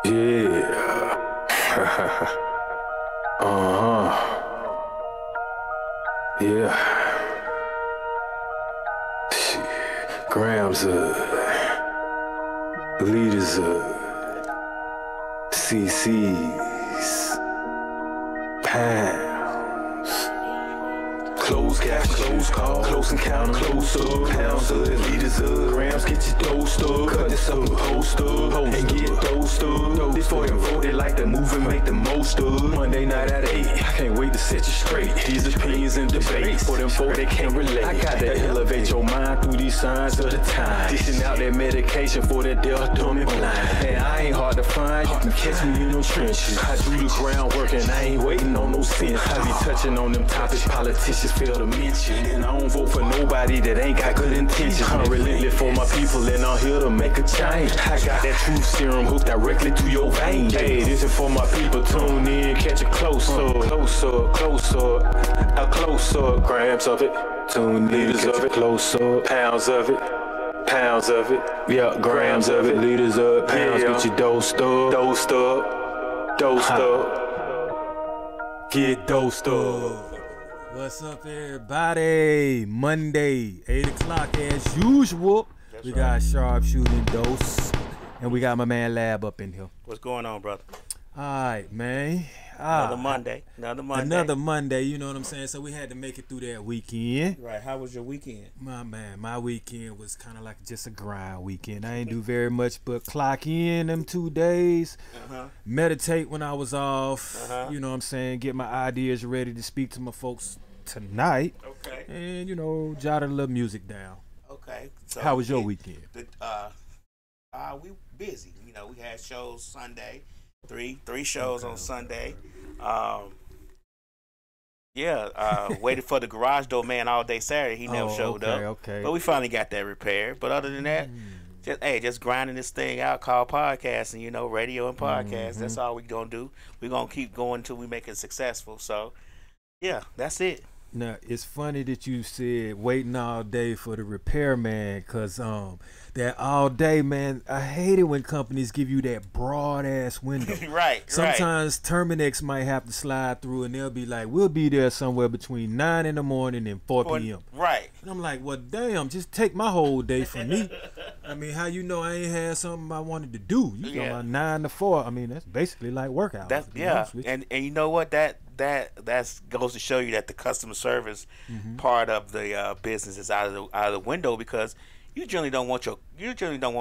Yeah. Yeah. Shit. Grams leaders CC's pounds. Close caption, close call, close encounter, close up, pounds of liters of grams, get your dosed up, cut this up and post up, and get dosed up. This for them voted like the movement, make the most of. Monday night at 8, I can't wait to set you straight. These opinions and debates, for them folk they can't relate. I got to elevate your mind through these signs of the time. Dishing out that medication for that deaf, dumb and blind. And I ain't hard to find, you can catch me in them trenches. I do the groundwork and I ain't waiting on no sense. I be touching on them topics politicians fail to mention. And I don't vote for nobody that ain't got good intentions. I'm relentless for my people and I'm here to make a change. I got that truth serum hooked directly to your veins. Hey, this is for my people, tune in, catch it closer. Closer, closer, a closer, grams of it. Tune liters of it, closer, pounds of it. Pounds of it, yeah, grams of it, liters of pounds, get you dosed up, dosed up, dosed up, get dosed up. What's up, everybody? Monday, 8 o'clock as usual. We got Sharpshooting Dose, and we got my man Lab up in here. What's going on, brother? All right, man. Another Monday. Another Monday, you know what I'm saying? So we had to make it through that weekend. Right. How was your weekend? My weekend was kind of like just a grind weekend. I ain't do very much but clock in them 2 days, meditate when I was off, you know what I'm saying, get my ideas ready to speak to my folks tonight. Okay. And, you know, jot a little music down. Okay. So how was your weekend? We busy. You know, we had shows Sunday. Three shows on Sunday. Waited for the garage door man all day Saturday. He never showed up. Okay. But we finally got that repaired. But other than that, just grinding this thing out called podcasting, you know, radio and podcast. That's all we gonna do. We're gonna keep going until we make it successful. So yeah, that's it. Now, it's funny that you said waiting all day for the repairman, because that all day, man, I hate it when companies give you that broad-ass window. Right. Sometimes Terminex might have to slide through, and they'll be like, we'll be there somewhere between 9 in the morning and 4 p.m. Right. And I'm like, well, damn, just take my whole day from me. I mean, how you know I ain't had something I wanted to do? You know, about 9 to 4. I mean, that's basically like work hours. And you know what? That goes to show you that the customer service part of the business is out of the window, because you generally don't want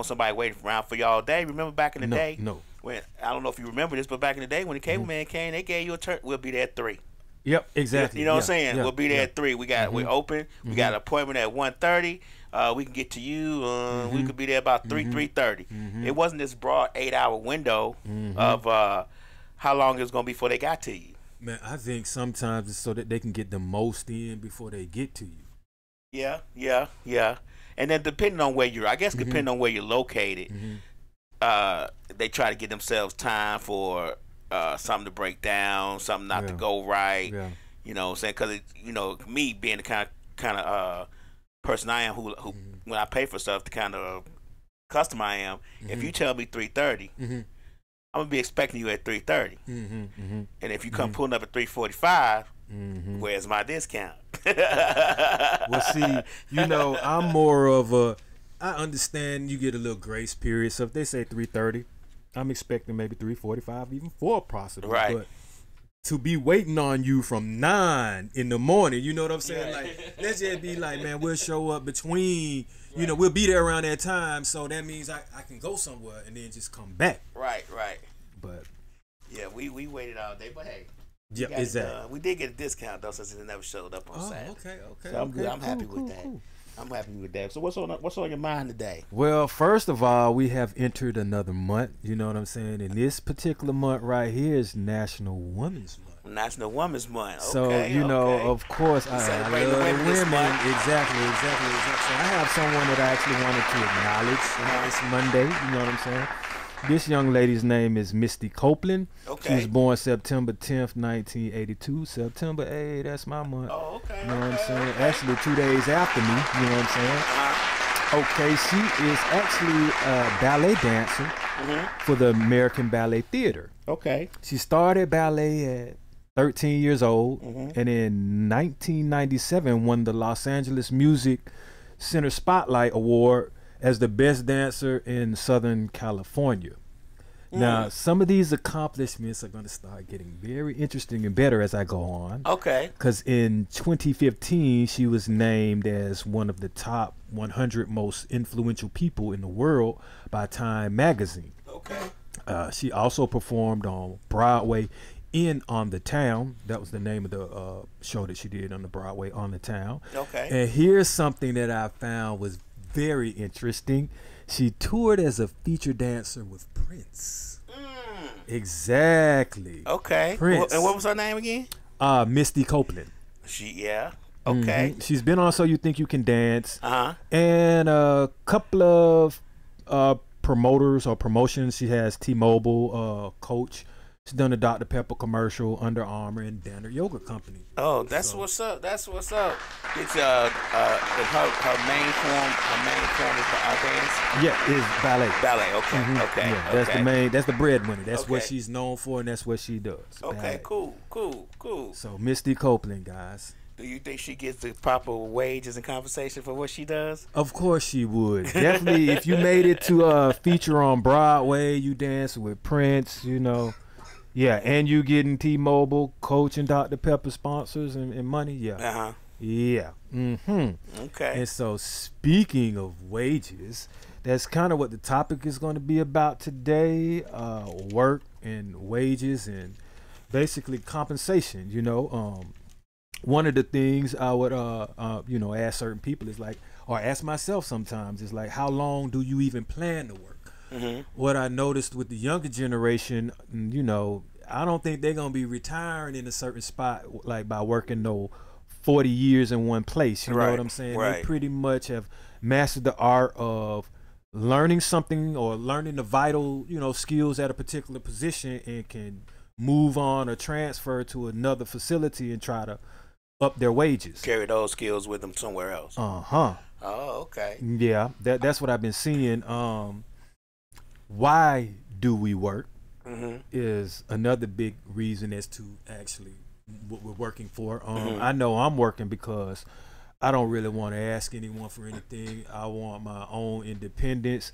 somebody waiting around for you all day. Remember back in the day? No. When, I don't know if you remember this, but back in the day when the cable man came, they gave you a turn. We'll be there at 3. Yep, exactly. You know what I'm saying? We'll be there at 3. We're open. We got an appointment at 1:30. We can get to you. We could be there about 3:30. It wasn't this broad 8-hour window of how long it's gonna be before they got to you. Man, I think sometimes it's so that they can get the most in before they get to you. Yeah. And then depending on where depending on where you're located, they try to get themselves time for something to break down, something not to go right. Yeah. You know what I'm saying? Because, you know, me being the kind of person I am who when I pay for stuff, the kind of customer I am, if you tell me 3:30, I'm gonna be expecting you at 3:30, and if you come pulling up at 3:45, where's my discount? Well, see, you know, I'm more of a. I understand you get a little grace period, so if they say 3:30, I'm expecting maybe 3:45, even 4 possibly. Right. But to be waiting on you from 9 in the morning, you know what I'm saying? Like, let's just be like, man, we'll show up between. You know, we'll be there around that time, so that means I can go somewhere and then just come back. Right. But yeah, we waited all day, but hey, exactly. We did get a discount though, since it never showed up on Saturday. Okay. So I'm good. I'm happy with that. I'm happy with that. So what's on your mind today? Well, first of all, we have entered another month. You know what I'm saying? And this particular month right here is National Women's Month. National Women's Month. So, you know, of course, I love women. Exactly. So I have someone that I actually wanted to acknowledge this Monday. You know what I'm saying? This young lady's name is Misty Copeland. Okay. She was born September 10th, 1982. September 8th, that's my month. Oh, okay. You know what I'm saying? Actually, 2 days after me. You know what I'm saying? Okay, she is actually a ballet dancer for the American Ballet Theater. Okay. She started ballet at 13 years old, and in 1997 won the Los Angeles Music Center Spotlight Award as the best dancer in Southern California. Now, some of these accomplishments are going to start getting very interesting and better as I go on. Okay. Because in 2015, she was named as one of the top 100 most influential people in the world by Time Magazine. Okay. She also performed on Broadway in On the Town. That was the name of the show that she did on the Broadway, On the Town. Okay. And here's something that I found was very interesting. She toured as a feature dancer with Prince. Exactly. Okay. Prince. And what was her name again? Misty Copeland. Yeah. Okay. She's been on So You Think You Can Dance. Uh-huh. And a couple of promoters or promotions. She has T-Mobile, Coach. She's done a Dr. Pepper commercial, Under Armour, and Danner Yogurt Company. Oh, that's what's up. That's what's up. It's her main form is dance. Yeah, is ballet. Ballet. Okay. Okay. Yeah, that's the main. That's the breadwinner. That's what Okay. she's known for, and that's what she does. Okay. Ballet. Cool. So Misty Copeland, guys. Do you think she gets the proper wages and compensation for what she does? Of course she would. Definitely, if you made it to feature on Broadway, you dancing with Prince, you know. Yeah, and you getting T-Mobile, Coach, and Dr. Pepper sponsors and money. Yeah. Uh-huh. Yeah. Okay. And so speaking of wages, that's kind of what the topic is going to be about today. Work and wages and basically compensation, you know. One of the things I would, ask certain people is like, or ask myself sometimes is like, how long do you even plan to work? What I noticed with the younger generation, you know, I don't think they're going to be retiring in a certain spot like by working 40 years in one place. You know what I'm saying? Right. They pretty much have mastered the art of learning something or learning the vital, you know, skills at a particular position and can move on or transfer to another facility and try to up their wages. Carry those skills with them somewhere else. Oh, okay. Yeah, that's what I've been seeing. Why do we work is another big reason as to actually what we're working for. I know I'm working because I don't really want to ask anyone for anything. I want my own independence.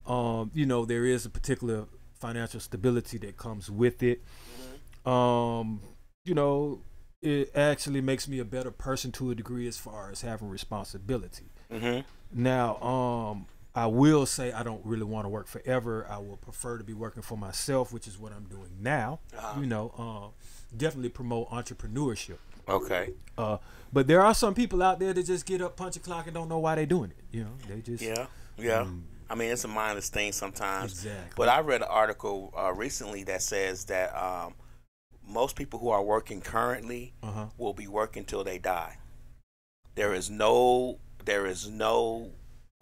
You know, there is a particular financial stability that comes with it. You know, it actually makes me a better person to a degree as far as having responsibility. Now, I will say I don't really want to work forever. I would prefer to be working for myself, which is what I'm doing now. You know, definitely promote entrepreneurship. Okay. But there are some people out there that just get up, punch a clock, and don't know why they're doing it. You know, they just Yeah. I mean, it's a mindless thing sometimes. Exactly. But I read an article recently that says that most people who are working currently will be working till they die. There is no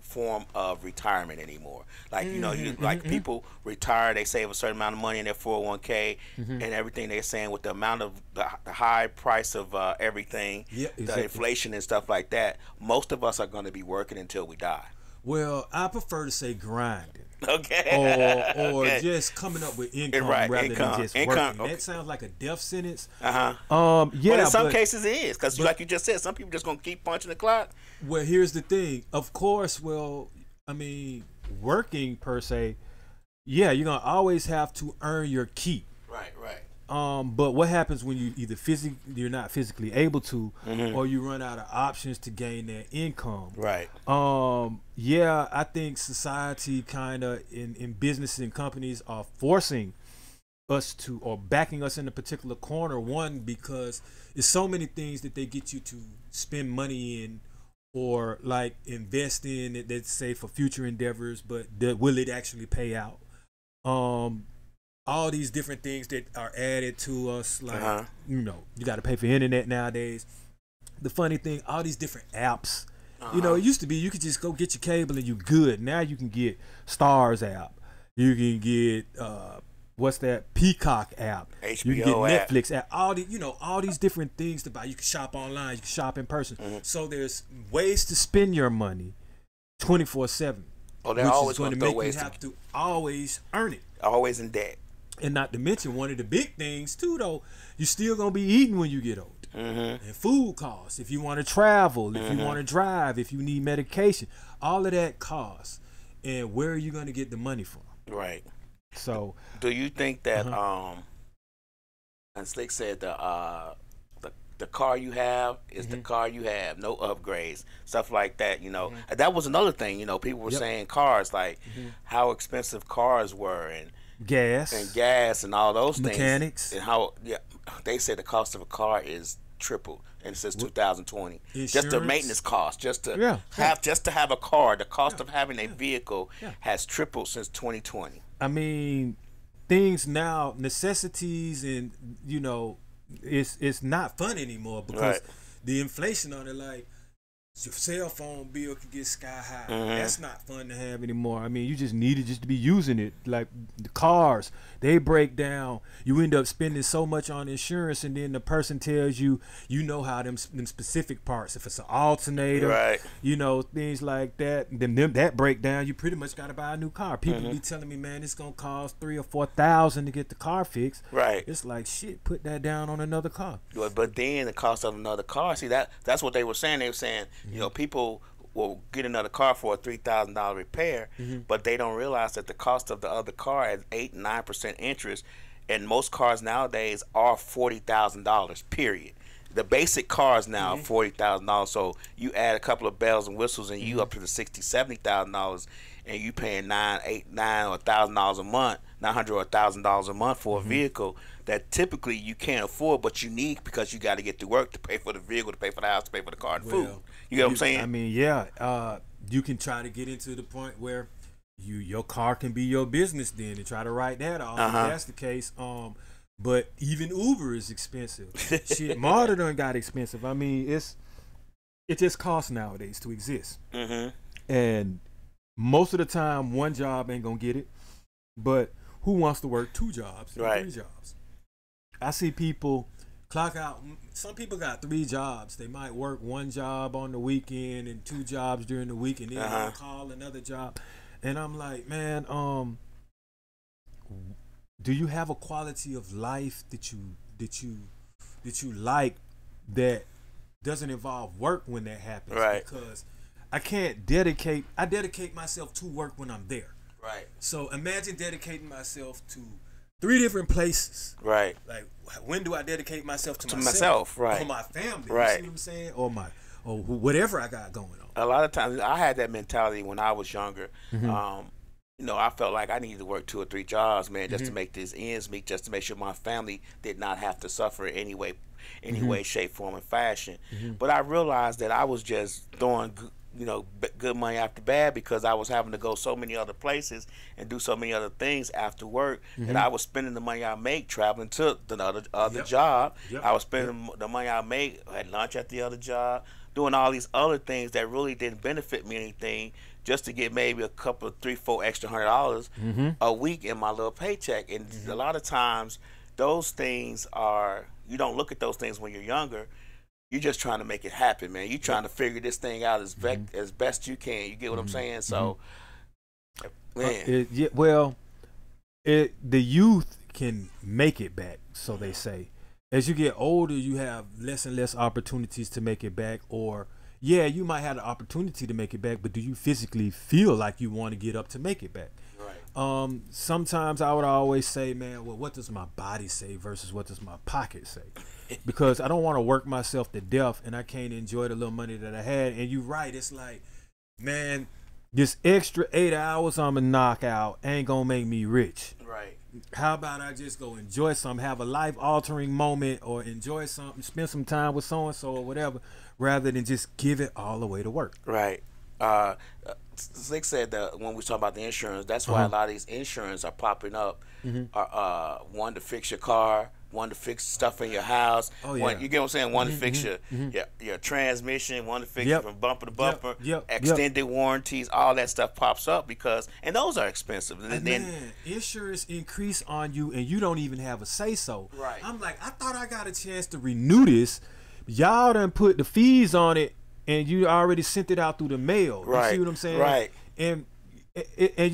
form of retirement anymore. Like, you know, like people retire, they save a certain amount of money in their 401k and everything. They're saying with the amount of the high price of everything, the inflation and stuff like that, most of us are going to be working until we die. Well, I prefer to say grinding. Okay. Or Okay. just coming up with income Right, rather income. than just Income, working. okay. That sounds like a death sentence. Yeah, But in some cases it is, because like you just said, some people just gonna keep punching the clock. Well, here's the thing. Of course, working per se, yeah, you're gonna always have to earn your keep. Right. But what happens when you either you're not physically able to, or you run out of options to gain that income? Right. Yeah, I think society kind of in businesses and companies are forcing us to, or backing us in a particular corner. One, because it's so many things that they get you to spend money in, or like invest in, let's say for future endeavors, but will it actually pay out? All these different things that are added to us, like you know, you got to pay for internet nowadays. The funny thing, all these different apps, you know, it used to be you could just go get your cable and you good. Now you can get Stars app, you can get what's that, Peacock app, HBO you can get app. Netflix app, all these different things to buy. You can shop online, you can shop in person. So there's ways to spend your money 24/7. Oh, they're which always is going to throw make you ways have to always earn it. Always in debt. And not to mention one of the big things too, though, you're still gonna be eating when you get old. And food costs. If you want to travel, if you want to drive, if you need medication, all of that costs. And where are you gonna get the money from? Right. So, do you think that and Slick said the car you have is the car you have, no upgrades, stuff like that, you know. That was another thing, you know, people were saying cars, like how expensive cars were, and gas and all those mechanics things, and how they said the cost of a car is tripled and since 2020. Insurance. Just the maintenance cost, just to have a car, the cost of having a vehicle has tripled since 2020. I mean, things now, necessities, and you know, it's not fun anymore because the inflation on it, like your cell phone bill can get sky high. That's not fun to have anymore. I mean, you just need it just to be using it. Like the cars, they break down. You end up spending so much on insurance, and then the person tells you, you know how them specific parts. If it's an alternator, you know, things like that. Then that break down, you pretty much got to buy a new car. People be telling me, man, it's gonna cost $3,000 or $4,000 to get the car fixed. Right. It's like shit. Put that down on another car. But then the cost of another car. See, that's what they were saying. They were saying, you know, people will get another car for a $3,000 repair, but they don't realize that the cost of the other car has 8-9% interest, and most cars nowadays are $40,000. Period. The basic cars now are $40,000. So you add a couple of bells and whistles, and you up to the $60,000-$70,000, and you paying $900 or $1,000 a month, $900 or $1,000 a month for a vehicle that typically you can't afford, but you need because you got to get to work to pay for the vehicle, to pay for the house, to pay for the car and food. You get what I'm saying? I mean, you can try to get into the point where your car can be your business then, and try to write that off. If that's the case. But even Uber is expensive. Shit, Marta done got expensive. I mean, it just costs nowadays to exist. And most of the time, one job ain't gonna get it. But who wants to work 2 jobs, 3 jobs? I see people clock out. Some people got 3 jobs. They might work 1 job on the weekend and 2 jobs during the week, and then call another job. And I'm like, man, do you have a quality of life that you like that doesn't involve work when that happens? Because I dedicate myself to work when I'm there. So imagine dedicating myself to 3 different places. Like, when do I dedicate myself to myself? Or my family? You see what I'm saying? Or whatever I got going on. A lot of times, I had that mentality when I was younger. You know, I felt like I needed to work 2 or 3 jobs, man, just to make this ends meet, just to make sure my family did not have to suffer in any way, shape, form, and fashion. But I realized that I was just throwing, you know, good money after bad, because I was having to go so many other places and do so many other things after work that I was spending the money I make traveling to the other job. I was spending the money I make at lunch at the other job, doing all these other things that really didn't benefit me anything, just to get maybe a couple of $3-4 extra $100 a week in my little paycheck. And a lot of times those things you don't look at those things when you're younger. You're just trying to make it happen, man. You're trying to figure this thing out as best you can. You get what I'm saying? So, man. The youth can make it back, so they say. As you get older, you have less and less opportunities to make it back, or you might have the opportunity to make it back, but do you physically feel like you want to get up to make it back? Sometimes I would always say, man, well, what does my body say versus what does my pocket say? Because I don't want to work myself to death and I can't enjoy the little money that I had. And you're right, it's like, man, this extra 8 hours I'm a knockout ain't gonna make me rich. How about I just go enjoy something, have a life-altering moment, or enjoy something, spend some time with so-and-so or whatever, rather than just give it all away to work. Slick said that when we talk about the insurance, that's why a lot of these insurance are popping up. One to fix your car, one to fix stuff in your house. One, you get what I'm saying? One to fix your transmission, one to fix it from bumper to bumper, extended warranties, all that stuff pops up and those are expensive. And then insurance increase on you and you don't even have a say-so. I'm like, I thought I got a chance to renew this. Y'all done put the fees on it, and you already sent it out through the mail. Right. You see what I'm saying? Right. And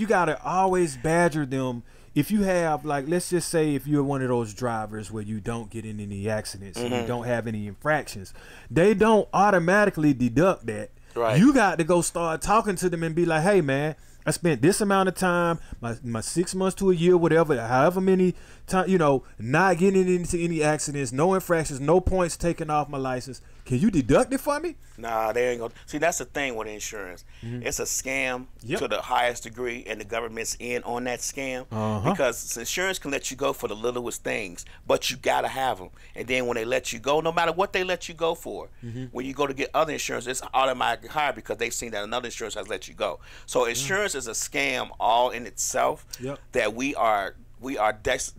you gotta always badger them. If you have, like, let's just say if you're one of those drivers where you don't get in any accidents and you don't have any infractions, they don't automatically deduct that. Right. You got to go start talking to them and be like, hey, man, I spent this amount of time, my 6 months to a year, whatever, however many time, you know, not getting into any accidents, no infractions, no points taken off my license. Can you deduct it for me? Nah, they ain't gonna. See, that's the thing with insurance. It's a scam to the highest degree, and the government's in on that scam because insurance can let you go for the littlest things, but you gotta have them. And then when they let you go, no matter what they let you go for, when you go to get other insurance, it's automatically higher because they've seen that another insurance has let you go. So insurance is a scam all in itself that we are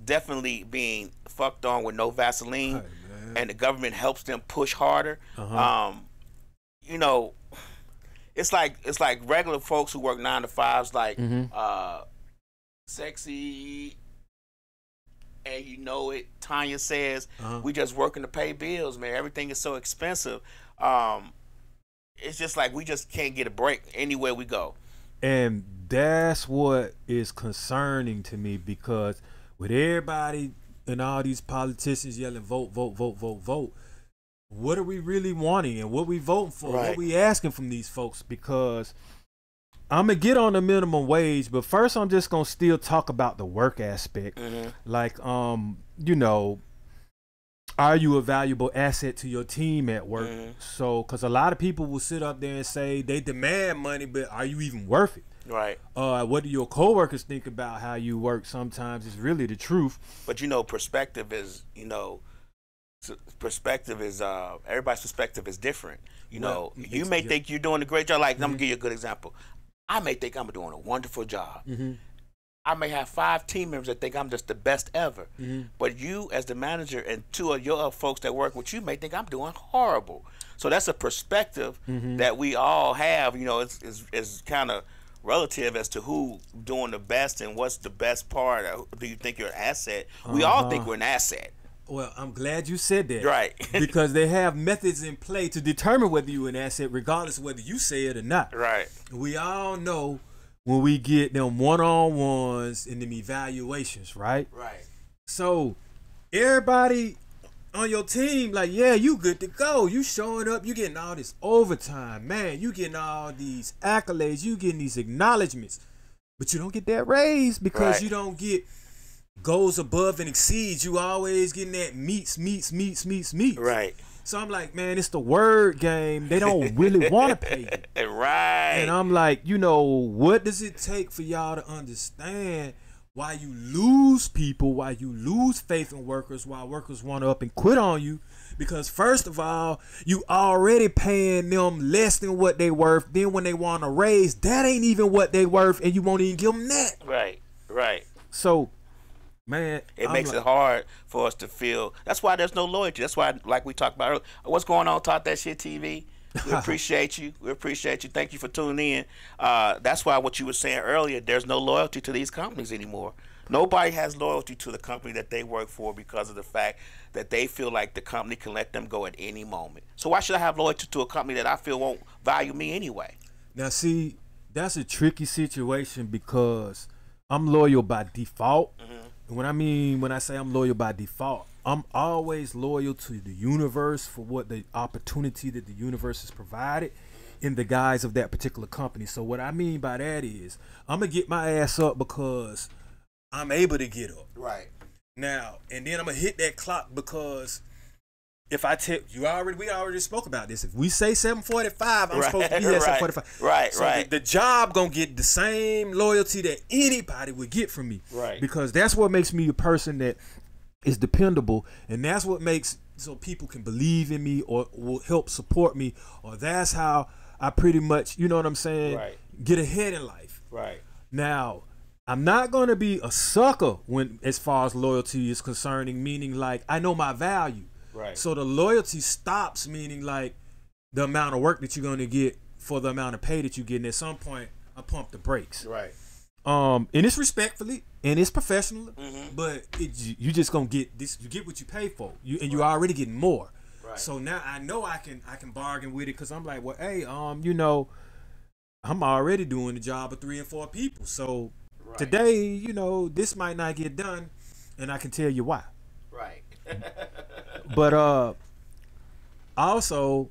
definitely being fucked on with no Vaseline. And the government helps them push harder. You know, it's like regular folks who work 9 to 5s, like Sexy, and you know it. Tanya says we just working to pay bills, man. Everything is so expensive. It's just like we just can't get a break anywhere we go. And that's what is concerning to me, because with everybody and all these politicians yelling vote, vote, vote, vote, vote, what are we really wanting and what we voting for? What we asking from these folks? Because I'm going to get on the minimum wage, but first I'm just going to still talk about the work aspect. Like, you know, are you a valuable asset to your team at work? So, because a lot of people will sit up there and say they demand money, but are you even worth it? Right. What do your coworkers think about how you work? Sometimes it's really the truth. But you know, perspective is, you know, everybody's perspective is different. You know, you may think you're doing a great job. Like, I'm gonna give you a good example. I may think I'm doing a wonderful job. I may have 5 team members that think I'm just the best ever. But you, as the manager, and 2 of your folks that work with you may think I'm doing horrible. So that's a perspective that we all have. You know, it's kind of relative as to who doing the best and what's the best part. Do you think you're an asset? We all think we're an asset. Well, I'm glad you said that. Right. Because they have methods in play to determine whether you're an asset, regardless of whether you say it or not. Right. We all know when we get them one-on-ones and them evaluations, right? Right. So everybody on your team, like, yeah, you good to go. You showing up, you getting all this overtime, man. You getting all these accolades, you getting these acknowledgments, but you don't get that raise because you don't get goes above and exceeds. You always getting that meets. Right. So I'm like, man, it's the word game. They don't really want to pay you. Right. And I'm like, you know, what does it take for y'all to understand why you lose people, why you lose faith in workers, why workers want to up and quit on you? Because first of all, you already paying them less than what they worth. Then when they want to raise, that ain't even what they worth, and you won't even give them that. Right. Right. So, man, it makes it hard for us to feel. That's why there's no loyalty. That's why, like we talked about earlier, what's going on, Talk That Shit TV? We appreciate you. We appreciate you. Thank you for tuning in. That's why what you were saying earlier, there's no loyalty to these companies anymore. Nobody has loyalty to the company that they work for because of the fact that they feel like the company can let them go at any moment. So why should I have loyalty to a company that I feel won't value me anyway? Now, see, that's a tricky situation because I'm loyal by default. When I say I'm loyal by default, I'm always loyal to the universe for what the opportunity that the universe has provided in the guise of that particular company. So what I mean by that is I'm gonna get my ass up because I'm able to get up. Right. Now, and then I'm gonna hit that clock because if I tell you we already spoke about this. If we say 7:45, I'm supposed to be at 7:45. Right, so the job gonna get the same loyalty that anybody would get from me. Right. Because that's what makes me a person that is dependable, and that's what makes so people can believe in me or will help support me, or that's how I pretty much, you know what I'm saying, get ahead in life. Right. Now, I'm not gonna be a sucker when as far as loyalty is concerning, meaning like I know my value. Right. So the loyalty stops, meaning like the amount of work that you're going to get for the amount of pay that you get. And at some point, I pump the brakes. Right. And it's respectfully and it's professionally, but you just gonna get this. You get what you pay for. You already getting more. So now I know I can bargain with it because I'm like, well, hey, you know, I'm already doing the job of 3 and 4 people. So today, you know, this might not get done, and I can tell you why. Right. But also,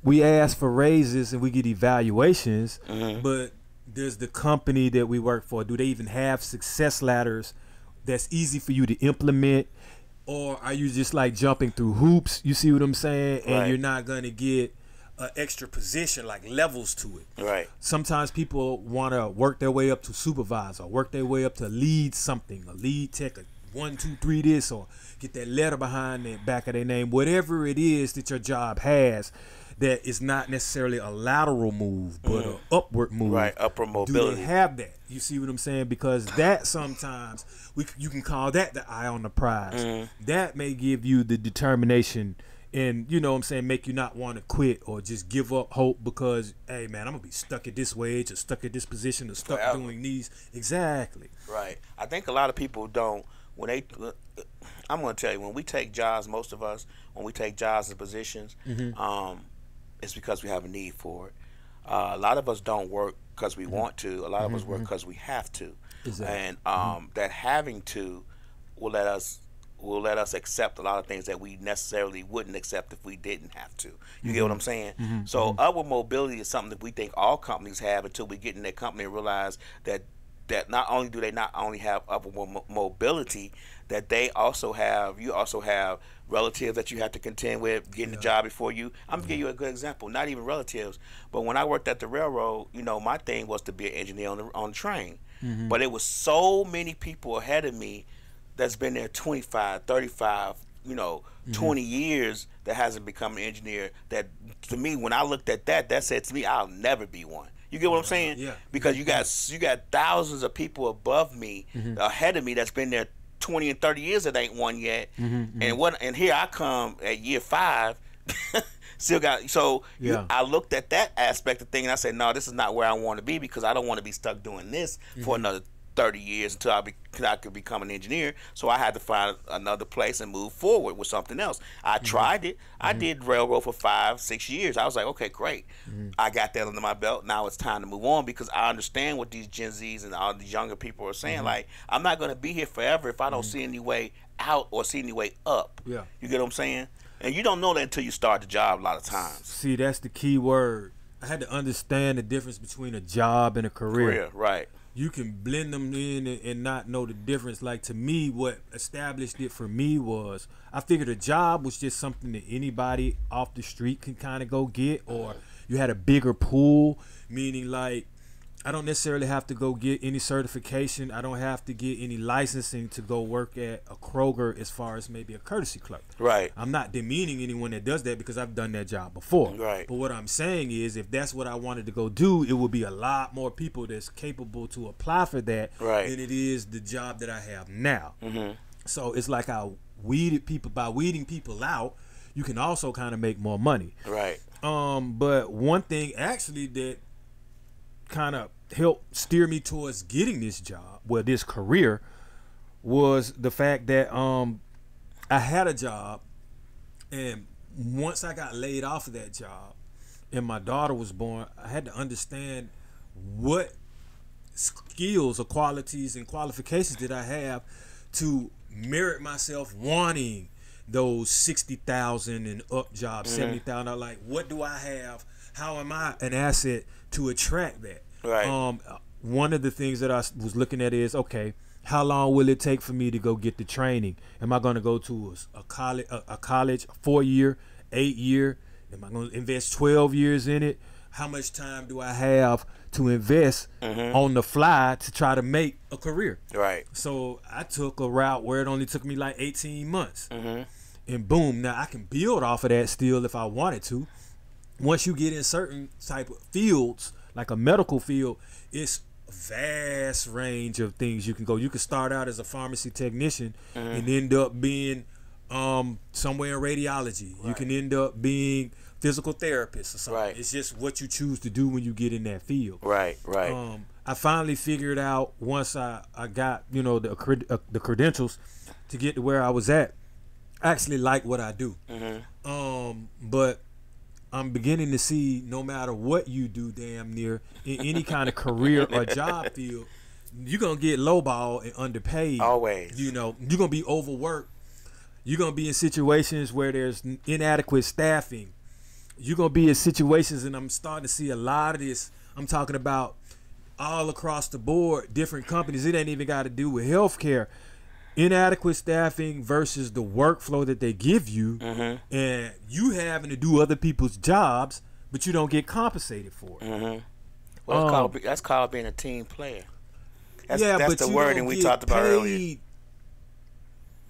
we ask for raises and we get evaluations, but does the company that we work for, do they even have success ladders that's easy for you to implement? Or are you just like jumping through hoops? You see what I'm saying? And you're not going to get an extra position, like levels to it. Right. Sometimes people want to work their way up to supervisor, work their way up to lead something, a lead tech, a 1, 2, 3 this, or get that letter behind the back of their name. Whatever it is that your job has that is not necessarily a lateral move, but an upward move. Right, upward mobility. Do they have that? You see what I'm saying? Because that sometimes you can call that the eye on the prize. That may give you the determination and, you know what I'm saying, make you not want to quit or just give up hope because, hey, man, I'm going to be stuck at this wage or stuck at this position or stuck doing these. Exactly. Right. I think a lot of people don't, I'm going to tell you, when we take jobs, most of us, when we take jobs and positions, it's because we have a need for it. A lot of us don't work because we want to. A lot of us work because we have to. Exactly. And that having to will let us accept a lot of things that we necessarily wouldn't accept if we didn't have to. You get what I'm saying? So upward mobility is something that we think all companies have until we get in their company and realize that not only do they not only have upward mobility, that they also have, you also have relatives that you have to contend with getting the job before you. I'm gonna give you a good example. Not even relatives, but when I worked at the railroad, you know, my thing was to be an engineer on the train. But it was so many people ahead of me that's been there 25, 35, you know, 20 years that hasn't become an engineer. That to me, when I looked at that, that said to me, I'll never be one. You get what I'm saying? Yeah. Because you got thousands of people above me, ahead of me, that's been there 20 and 30 years that ain't one yet. And here I come at year 5, still got. So I looked at that aspect of thing and I said, no, this is not where I want to be because I don't want to be stuck doing this for another 30 years until I could become an engineer. So I had to find another place and move forward with something else. I tried it. I did railroad for 5, 6 years. I was like, okay, great. I got that under my belt. Now it's time to move on because I understand what these Gen Zs and all these younger people are saying. Like, I'm not going to be here forever if I don't see any way out or see any way up. You get what I'm saying? And you don't know that until you start the job a lot of times. See, that's the key word. I had to understand the difference between a job and a career. Right. You can blend them in and not know the difference. Like, to me, what established it for me was I figured a job was just something that anybody off the street can kind of go get, or you had a bigger pool, meaning like I don't necessarily have to go get any certification. I don't have to get any licensing to go work at a Kroger as far as maybe a courtesy clerk. Right. I'm not demeaning anyone that does that because I've done that job before. Right. But what I'm saying is if that's what I wanted to go do, it would be a lot more people that's capable to apply for that than it is the job that I have now. So it's like I weeded people. By weeding people out, you can also kind of make more money. Right. But one thing actually that kind of helped steer me towards getting this job, well, this career, was the fact that I had a job, and once I got laid off of that job and my daughter was born, I had to understand what skills or qualities and qualifications did I have to merit myself wanting those 60,000 and up jobs, 70,000. Like, what do I have? How am I an asset to attract that? Right. One of the things that I was looking at is, okay, how long will it take for me to go get the training? Am I going to go to a college, a 4-year, 8-year? Am I going to invest 12 years in it? How much time do I have to invest on the fly to try to make a career? Right. So I took a route where it only took me like 18 months. And boom, now I can build off of that still if I wanted to. Once you get in certain type of fields, like a medical field, it's a vast range of things you can go. You can start out as a pharmacy technician and end up being somewhere in radiology. You can end up being physical therapist or something. It's just what you choose to do when you get in that field. Right. I finally figured out once I got, you know, the credentials to get to where I was at. actually like what I do. But I'm beginning to see no matter what you do, damn near in any kind of career or job field, you're gonna get lowball and underpaid. Always. You know, you're gonna be overworked. You're gonna be in situations where there's inadequate staffing. You're gonna be in situations, and I'm starting to see a lot of this. I'm talking about all across the board, different companies. It ain't even got to do with healthcare. Inadequate staffing versus the workflow that they give you, and you having to do other people's jobs, but you don't get compensated for it. Well, that's called being a team player. That's but the you wording don't we get talked about earlier. paid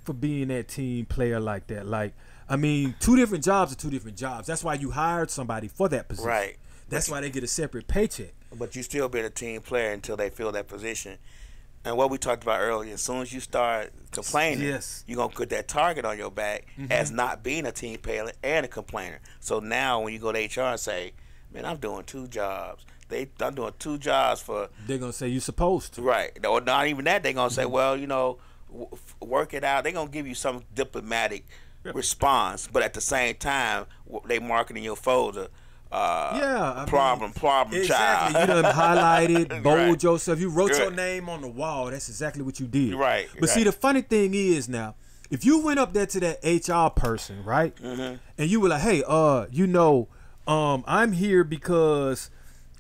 for being that team player like that. Like, I mean, two different jobs are two different jobs. That's why you hired somebody for that position. Right. That's why they get a separate paycheck. But you still be a team player until they fill that position. And what we talked about earlier, as soon as you start complaining, you're going to put that target on your back as not being a team player and a complainer. So now when you go to HR and say, man, I'm doing two jobs. I'm doing two jobs for... They're going to say you're supposed to. Right. Or not even that. They're going to say, well, you know, work it out. They're going to give you some diplomatic response. But at the same time, they marketing your folder. Problem exactly. child. You done highlighted, bold Right. yourself. You wrote your name on the wall. That's exactly what you did. Right. But see, the funny thing is now, if you went up there to that HR person, right, and you were like, hey, you know, I'm here because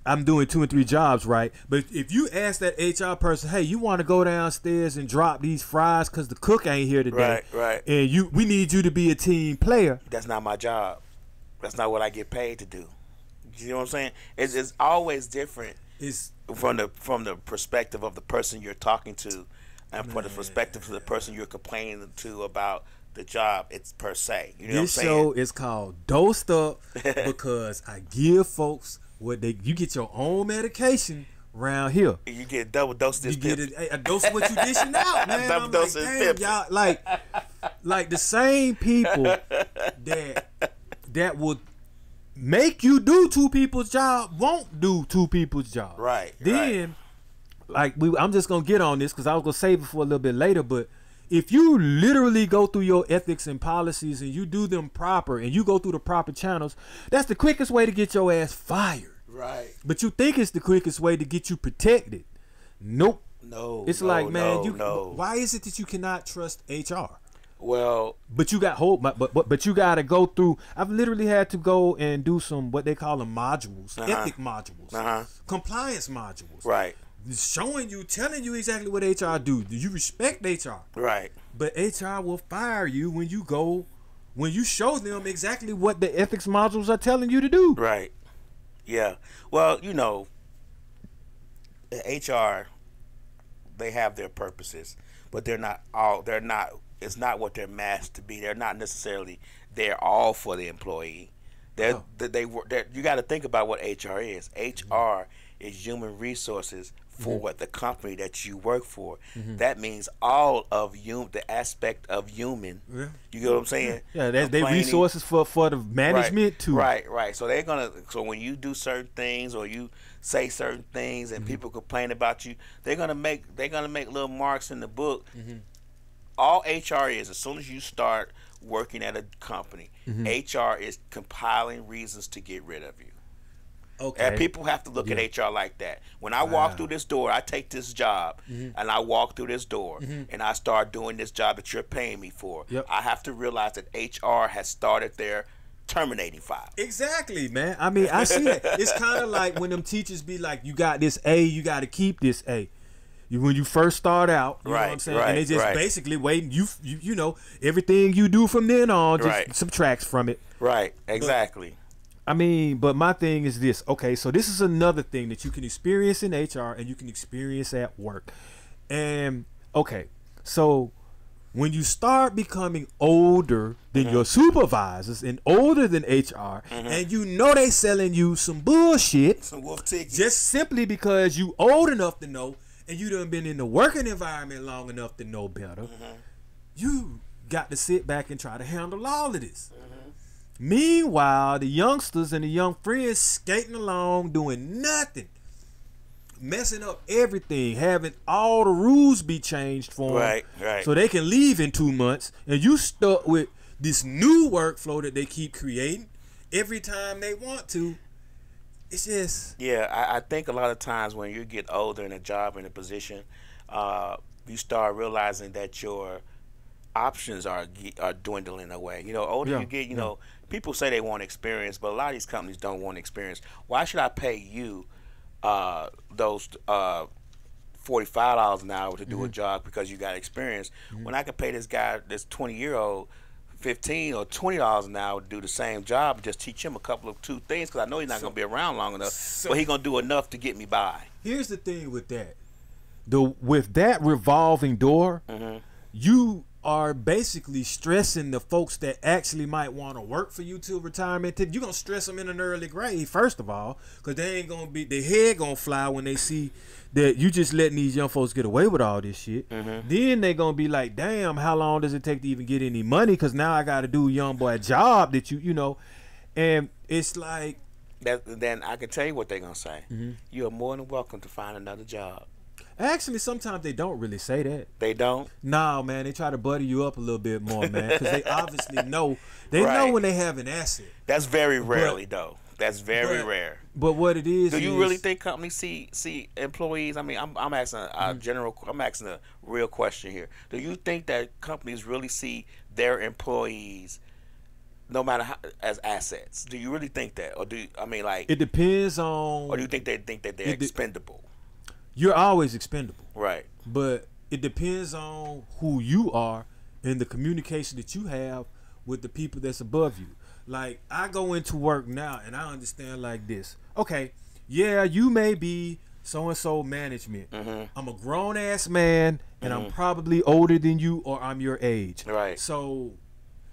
I'm doing 2 and 3 jobs, right? But if you ask that HR person, hey, you want to go downstairs and drop these fries because the cook ain't here today, Right. and we need you to be a team player. That's not my job. That's not what I get paid to do. You know what I'm saying? It's always different. It's from the perspective of the person you're talking to, and from the perspective of the person you're complaining to about the job. It's per se. You know what I'm saying? This show is called Dosed Up because I give folks you get your own medication around here. You get a double dose of this. You get a dose of what you dishing out, man. Double dose of this. Y'all, like the same people that would make you do two people's job won't do two people's job. Right. Then, I'm just gonna get on this because I was gonna save it for a little bit later. But if you literally go through your ethics and policies and you do them proper and you go through the proper channels, that's the quickest way to get your ass fired. Right. But you think it's the quickest way to get you protected. Nope. No. It's why is it that you cannot trust HR? Well, but you got but you got to go through. I've literally had to go and do some what they call them modules, ethic modules, compliance modules. Right. Telling you exactly what HR do. Do you respect HR? Right. But HR will fire you when you show them exactly what the ethics modules are telling you to do. Right. Yeah. Well, you know, HR, they have their purposes, but they're not. It's not what they're masked to be. They're not necessarily there all for the employee. You got to think about what HR is. HR is human resources for the company that you work for. That means all of the aspect of human. Yeah. You get what I'm saying? Yeah, they resources for the management too. Right. So so when you do certain things or you say certain things and people complain about you, they're gonna make little marks in the book. All HR is, as soon as you start working at a company, HR is compiling reasons to get rid of you. Okay. And people have to look at HR like that. When I walk through this door, I take this job, and I walk through this door, and I start doing this job that you're paying me for. Yep. I have to realize that HR has started their terminating file. Exactly, man. I mean, I see that. It's kind of like when them teachers be like, you got this A, you got to keep this A. When you first start out, you know what I'm saying? And they just basically waiting. You know, everything you do from then on just subtracts from it. Right, exactly. But my thing is this. Okay, so this is another thing that you can experience in HR and you can experience at work. And, okay, so when you start becoming older than your supervisors and older than HR, and you know they selling you some bullshit, some wolf tickets, just simply because you old enough to know, and you done been in the working environment long enough to know better, you got to sit back and try to handle all of this. Meanwhile, the youngsters and the young friends skating along, doing nothing, messing up everything, having all the rules be changed for them, right, so they can leave in 2 months, and you stuck with this new workflow that they keep creating every time they want to. It's just I think a lot of times when you get older in a job, in a position, you start realizing that your options are dwindling away. You know, older you get, you know, people say they want experience, but a lot of these companies don't want experience. Why should I pay you those $45 an hour to do a job because you got experience when I can pay this guy, this 20-year-old, $15 or $20 an hour to do the same job and just teach him a couple of two things, because I know he's not going to be around long enough, but he's going to do enough to get me by. Here's the thing with that. With that revolving door, you are basically stressing the folks that actually might want to work for you till retirement. You're going to stress them in an early grave, first of all, because they ain't going to be, their head going to fly when they see that you just letting these young folks get away with all this shit. Then they going to be like, damn, how long does it take to even get any money? Because now I got to do a young boy job that you know, and it's like. Then I can tell you what they're going to say. You are more than welcome to find another job. Actually, sometimes they don't really say that. They don't? No, man. They try to butter you up a little bit more, man, because they obviously know. They know when they have an asset. That's very rarely, though. That's very rare. But what it is, do you really think companies see employees? I mean, I'm asking a general. I'm asking a real question here. Do you think that companies really see their employees, no matter how, as assets? Do you really think that, or it depends on. Or do you think they think that they're expendable? You're always expendable. Right. But it depends on who you are and the communication that you have with the people that's above you. Like, I go into work now and I understand like this. Okay, yeah, you may be so-and-so management. I'm a grown-ass man and I'm probably older than you, or I'm your age. Right. So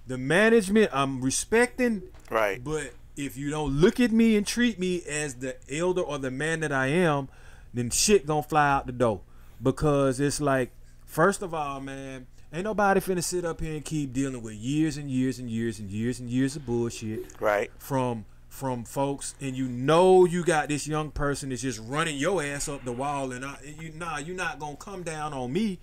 the management I'm respecting. Right. But if you don't look at me and treat me as the elder or the man that I am, then shit gonna fly out the door. Because it's like, first of all, man, ain't nobody finna sit up here and keep dealing with years and years and years and years and years of bullshit. Right. From folks, and you know you got this young person that's just running your ass up the wall, and you're not gonna come down on me.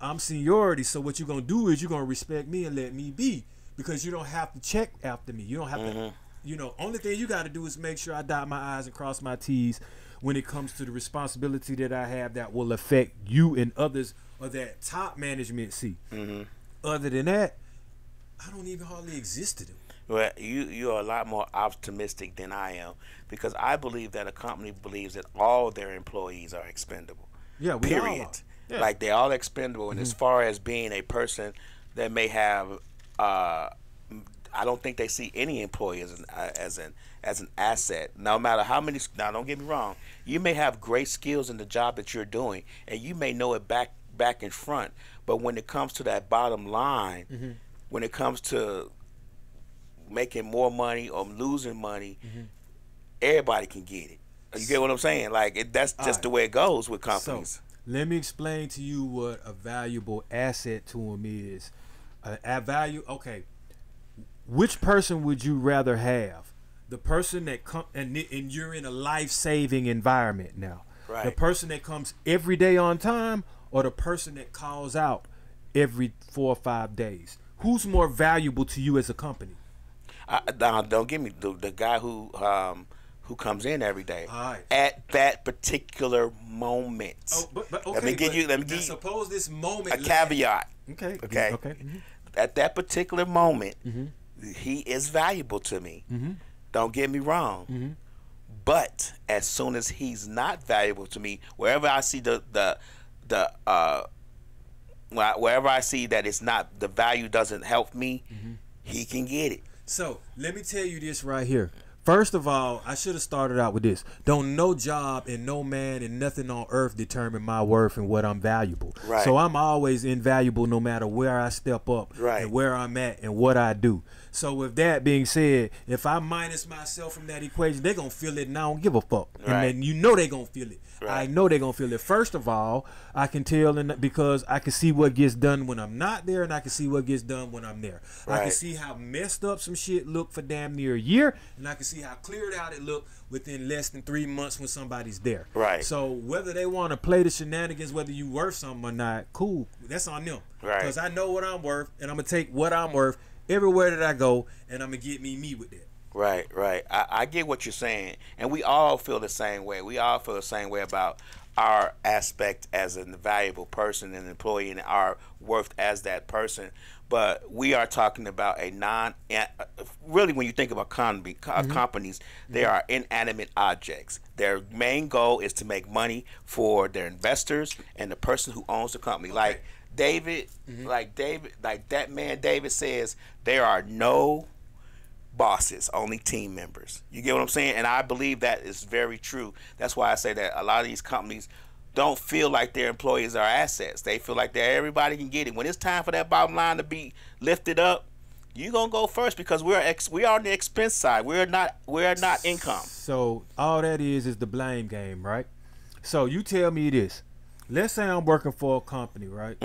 I'm seniority, so what you gonna do is you're gonna respect me and let me be, because you don't have to check after me. You don't have to, you know. Only thing you got to do is make sure I dot my I's and cross my T's when it comes to the responsibility that I have that will affect you and others, or that top management see. Other than that, I don't even hardly exist to them. Well, you are a lot more optimistic than I am, because I believe that a company believes that all their employees are expendable. Yeah, we period. all are. Yeah. Like, they're all expendable, and as far as being a person that may have, I don't think they see any employee as an asset. No matter how many. Now, don't get me wrong. You may have great skills in the job that you're doing, and you may know it back and front. But when it comes to that bottom line, when it comes to making more money or losing money, everybody can get it. You get what I'm saying? Like, that's just the way it goes with companies. So, let me explain to you what a valuable asset to them is. Okay. Which person would you rather have? The person that and you're in a life-saving environment now. Right. The person that comes every day on time, or the person that calls out every 4 or 5 days? Who's more valuable to you as a company? Don't give me the guy who comes in every day right. at that particular moment. Oh, but okay. Let me give you suppose this moment. A caveat. Okay. At that particular moment, he is valuable to me. Don't get me wrong. But as soon as he's not valuable to me, wherever I see wherever I see that it's not, the value doesn't help me, he can get it. So let me tell you this right here. First of all, I should have started out with this. Don't no job and no man and nothing on earth determine my worth and what I'm valuable. Right. So I'm always invaluable no matter where I step up and where I'm at and what I do. So with that being said, if I minus myself from that equation, they're going to feel it and I don't give a fuck. Right. And then you know they're going to feel it. Right. I know they're going to feel it. First of all, I can tell because I can see what gets done when I'm not there, and I can see what gets done when I'm there. Right. I can see how messed up some shit look for damn near a year, and I can see how cleared out it look within less than 3 months when somebody's there. Right. So whether they want to play the shenanigans, whether you worth something or not, cool. That's on them. Right. Because I know what I'm worth, and I'm going to take what I'm worth everywhere that I go, and I'm gonna get me with that. Right, right. I get what you're saying, and we all feel the same way. We all feel the same way about our aspect as a valuable person and employee, and our worth as that person. But we are talking about a really, when you think about companies, they are inanimate objects. Their main goal is to make money for their investors and the person who owns the company. Okay. Like David, like that man David says, there are no bosses, only team members. You get what I'm saying? And I believe that is very true. That's why I say that a lot of these companies don't feel like their employees are assets. They feel like that everybody can get it. When it's time for that bottom line to be lifted up, you're gonna go first, because we are on the expense side. We're not income. So all that is the blame game, right? So you tell me this. Let's say I'm working for a company, right?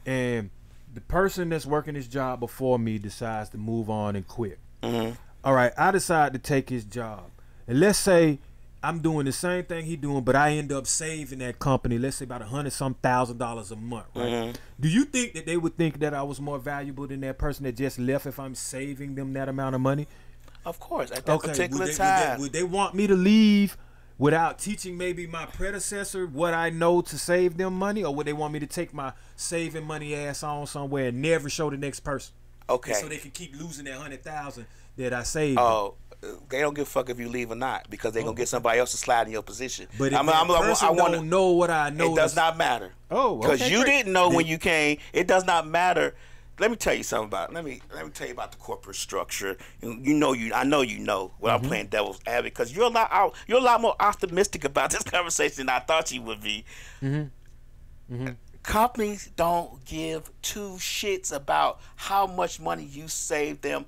And the person that's working this job before me decides to move on and quit. All right, I decide to take his job, and let's say I'm doing the same thing he doing, but I end up saving that company, let's say about $100,000 a month, right? Do you think that they would think that I was more valuable than that person that just left if I'm saving them that amount of money? Of course, at that particular time. Would they want me to leave without teaching maybe my predecessor what I know to save them money, or would they want me to take my saving money ass on somewhere and never show the next person? Okay. So they can keep losing that $100,000 that I saved. Oh, they don't give a fuck if you leave or not, because they're gonna get somebody else to slide in your position. But if I don't know what I know, it does not matter. Oh, because okay, you great. didn't know when you came. It does not matter. Let me tell you something about. Let me tell you about the corporate structure. I know you know. Without playing devil's advocate, because you're a lot more optimistic about this conversation than I thought you would be. Companies don't give two shits about how much money you save them.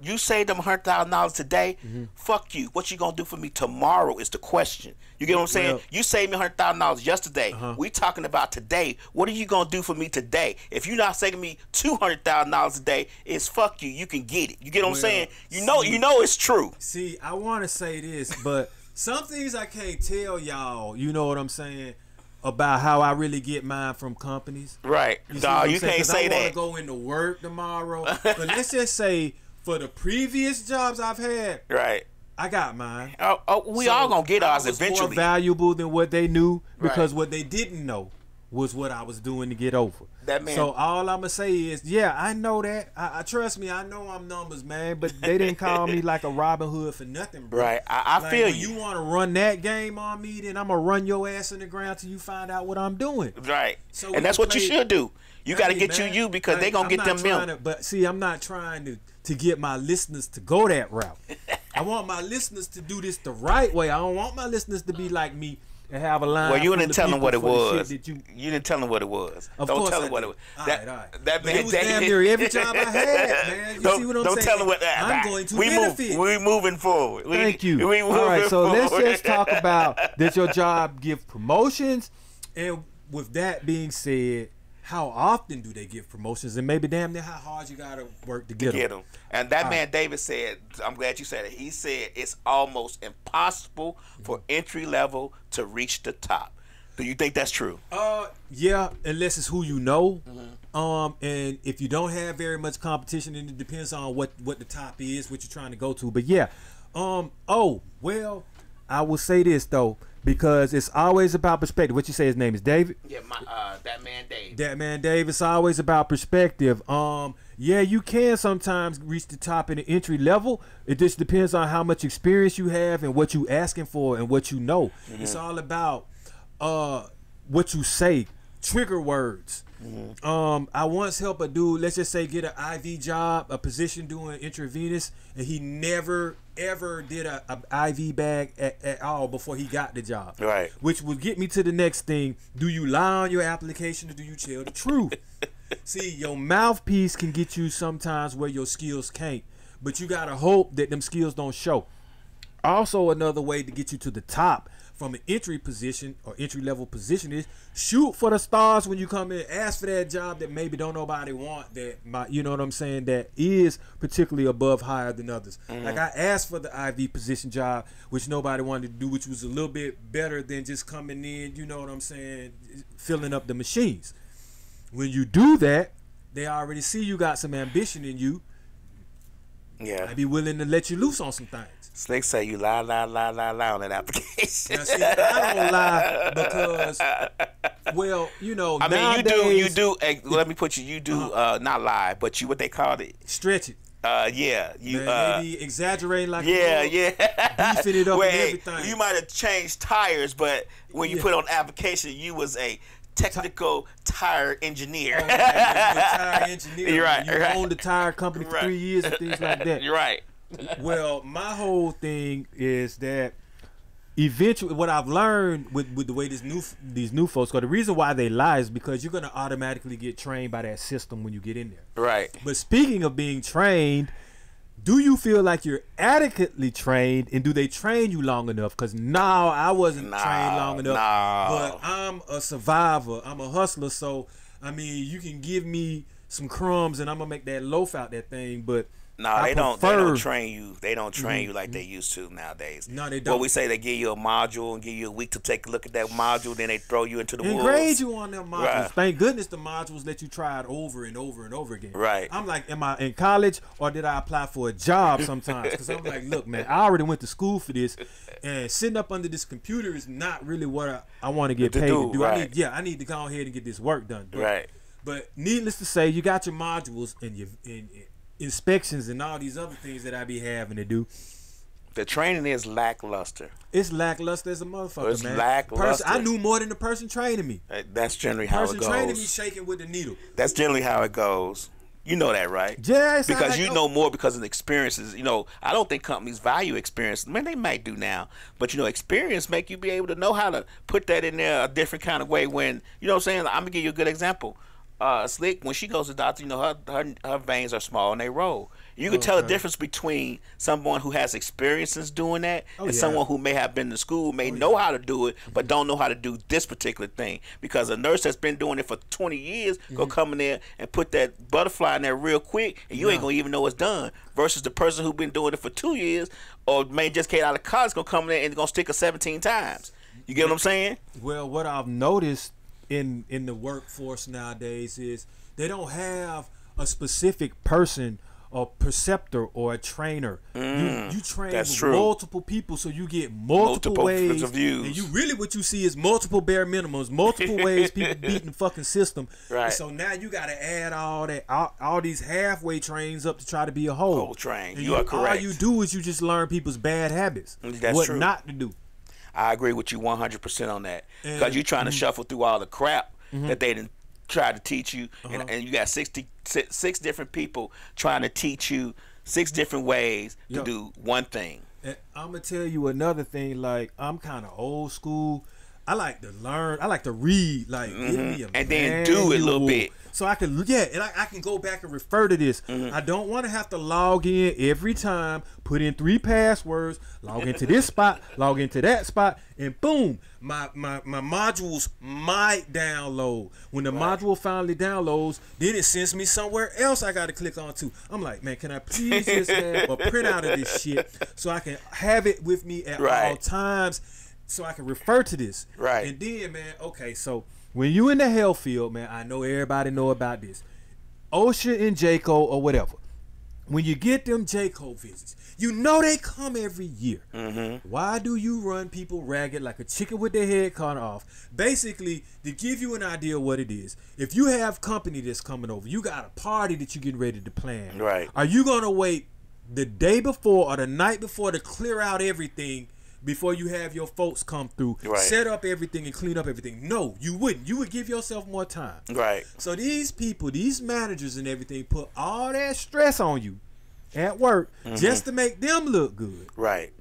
You saved them $100,000 today. Fuck you. What you gonna do for me tomorrow is the question. You get what I'm saying? Well, you saved me $100,000 yesterday. We talking about today. What are you gonna do for me today? If you're not saving me $200,000 a day, it's fuck you. You can get it. You get what I'm saying? You know it's true. See, I want to say this, but some things I can't tell y'all. You know what I'm saying? About how I really get mine from companies. Right. No, you can't say that. I want to go into work tomorrow. But let's just say, for the previous jobs I've had, right, I got mine. We all gonna get ours eventually. I was more valuable than what they knew, because what they didn't know was what I was doing to get over. That man. So all I'm gonna say is, yeah, I know that. I trust me. I know I'm numbers, man. But they didn't call me like a Robin Hood for nothing, bro. Right. I like, feel when you. You want to run that game on me, then I'm gonna run your ass in the ground till you find out what I'm doing. Right. So and that's what you should do. You got to get you because they gonna get them. But see, I'm not trying to get my listeners to go that route. I want my listeners to do this the right way. I don't want my listeners to be like me and have a line. Well, you didn't tell them what it was. You didn't tell them what it was. Don't tell them what it was. All right. That man, it was damn near every job I had, man. You see what I'm saying? Don't tell them what that. I'm going to benefit. We're moving forward. Thank you. We All right, so forward. let's just talk about, does your job give promotions? And with that being said, how often do they give promotions? And maybe damn near how hard you gotta work to get them. And that man David said, I'm glad you said it. He said it's almost impossible for entry level to reach the top. Do you think that's true? Yeah, unless it's who you know. And if you don't have very much competition, then it depends on what the top is, what you're trying to go to. But yeah, well, I will say this though, because it's always about perspective. What you say his name is David? Yeah, that man Dave. That man Dave. It's always about perspective. Yeah, you can sometimes reach the top in the entry level. It just depends on how much experience you have and what you asking for and what you know. It's all about what you say, trigger words. I once helped a dude, let's just say, get an IV job, a position doing intravenous, and he never ever did a IV bag at all before he got the job. Right. Which would get me to the next thing. Do you lie on your application, or do you tell the truth? See, your mouthpiece can get you sometimes where your skills can't, but you gotta hope that them skills don't show. Also, another way to get you to the top from an entry position or entry level position is shoot for the stars when you come in. Ask for that job that maybe don't nobody want, you know what I'm saying, that is particularly above higher than others. Like I asked for the IV position job, which nobody wanted to do, which was a little bit better than just coming in, you know what I'm saying, filling up the machines. When you do that, they already see you got some ambition in you. Yeah. I be willing to let you loose on some things. Slick say you lie on that application. Now, see, I don't lie because, well, you know, I mean, nowadays, you do. Let me put you do not lie, but you what they called it. stretch it. Yeah, you Man, maybe exaggerating like yeah, beefing it up Well, and hey, everything. you might have changed tires, but when you put on the application, you was a technical tire engineer. Oh, yeah, tire engineer. You're right, You right. owned the tire company for 3 years and things like that. You're right. Well, my whole thing is that eventually, what I've learned with the way these new folks go, the reason why they lie is because you're gonna automatically get trained by that system when you get in there. Right. But speaking of being trained, do you feel like you're adequately trained, and do they train you long enough? Because now I wasn't trained long enough, but I'm a survivor. I'm a hustler, so I mean, you can give me some crumbs, and I'm gonna make that loaf out that thing, but. No, they don't train you. They don't train you like they used to nowadays. No, they don't. What we say, they give you a module and give you a week to take a look at that module, then they throw you into the wolves. Grade you on them modules. Right. Thank goodness the modules let you try it over and over and over again. Right. I'm like, am I in college or did I apply for a job sometimes? Because I'm like, look, man, I already went to school for this, and sitting up under this computer is not really what I want to get paid to do. Right. I need to go ahead and get this work done. Right. But needless to say, you got your modules and your inspections and all these other things that I be having to do. The training is lackluster. It's lackluster as a motherfucker, It's man. lackluster. I knew more than the person training me. That's generally how it Person training me goes. shaking with the needle. That's generally how it goes. You know that, right? Yeah, it's Because like, you know more because of the experiences. You know, I don't think companies value experience. Man, they might do now, but you know, experience make you be able to know how to put that in there a different kind of way. When you know what I'm saying, I'm gonna give you a good example. Slick, when she goes to the doctor, you know her veins are small and they roll. You can tell the difference between someone who has experiences doing that and someone who may have been to school, may know how to do it, but don't know how to do this particular thing. Because a nurse that's been doing it for 20 years go come in there and put that butterfly in there real quick, and you ain't gonna even know it's done. Versus the person who been doing it for 2 years or may just came out of college gonna come in there and gonna stick her 17 times. You get what I'm saying? Well, what I've noticed in the workforce nowadays is they don't have a specific person or preceptor or a trainer. You train with multiple people, so you get multiple ways of views. And you really what you see is multiple bare minimums, multiple ways people beating the fucking system. Right. And so now you got to add all these halfway trains up to try to be a whole train. And You are correct. All you do is you just learn people's bad habits. That's what true. not to do. I agree with you 100% on that. Because you're trying to shuffle through all the crap that they didn't try to teach you, and you got 6 different people trying to teach you 6 different ways to do one thing. And I'm gonna tell you another thing. Like, I'm kind of old school. I like to learn. I like to read. Like, give me a and then do it a little bit. So I can, and I can go back and refer to this. I don't want to have to log in every time, put in 3 passwords, log into this spot, log into that spot, and boom, my modules might download. When the module finally downloads, then it sends me somewhere else I got to click on to. I'm like, man, can I please just have a printout of this shit so I can have it with me at all times so I can refer to this. Right. And then, man, okay, so when you in the health field, man, I know everybody know about this. OSHA and JCO or whatever. When you get them JCO visits, you know they come every year. Why do you run people ragged like a chicken with their head cut off? Basically, to give you an idea of what it is, if you have company that's coming over, you got a party that you're getting ready to plan. Right. Are you going to wait the day before or the night before to clear out everything before you have your folks come through, set up everything and clean up everything? No, you wouldn't. You would give yourself more time. Right. So these people, these managers and everything, put all that stress on you at work just to make them look good. Right.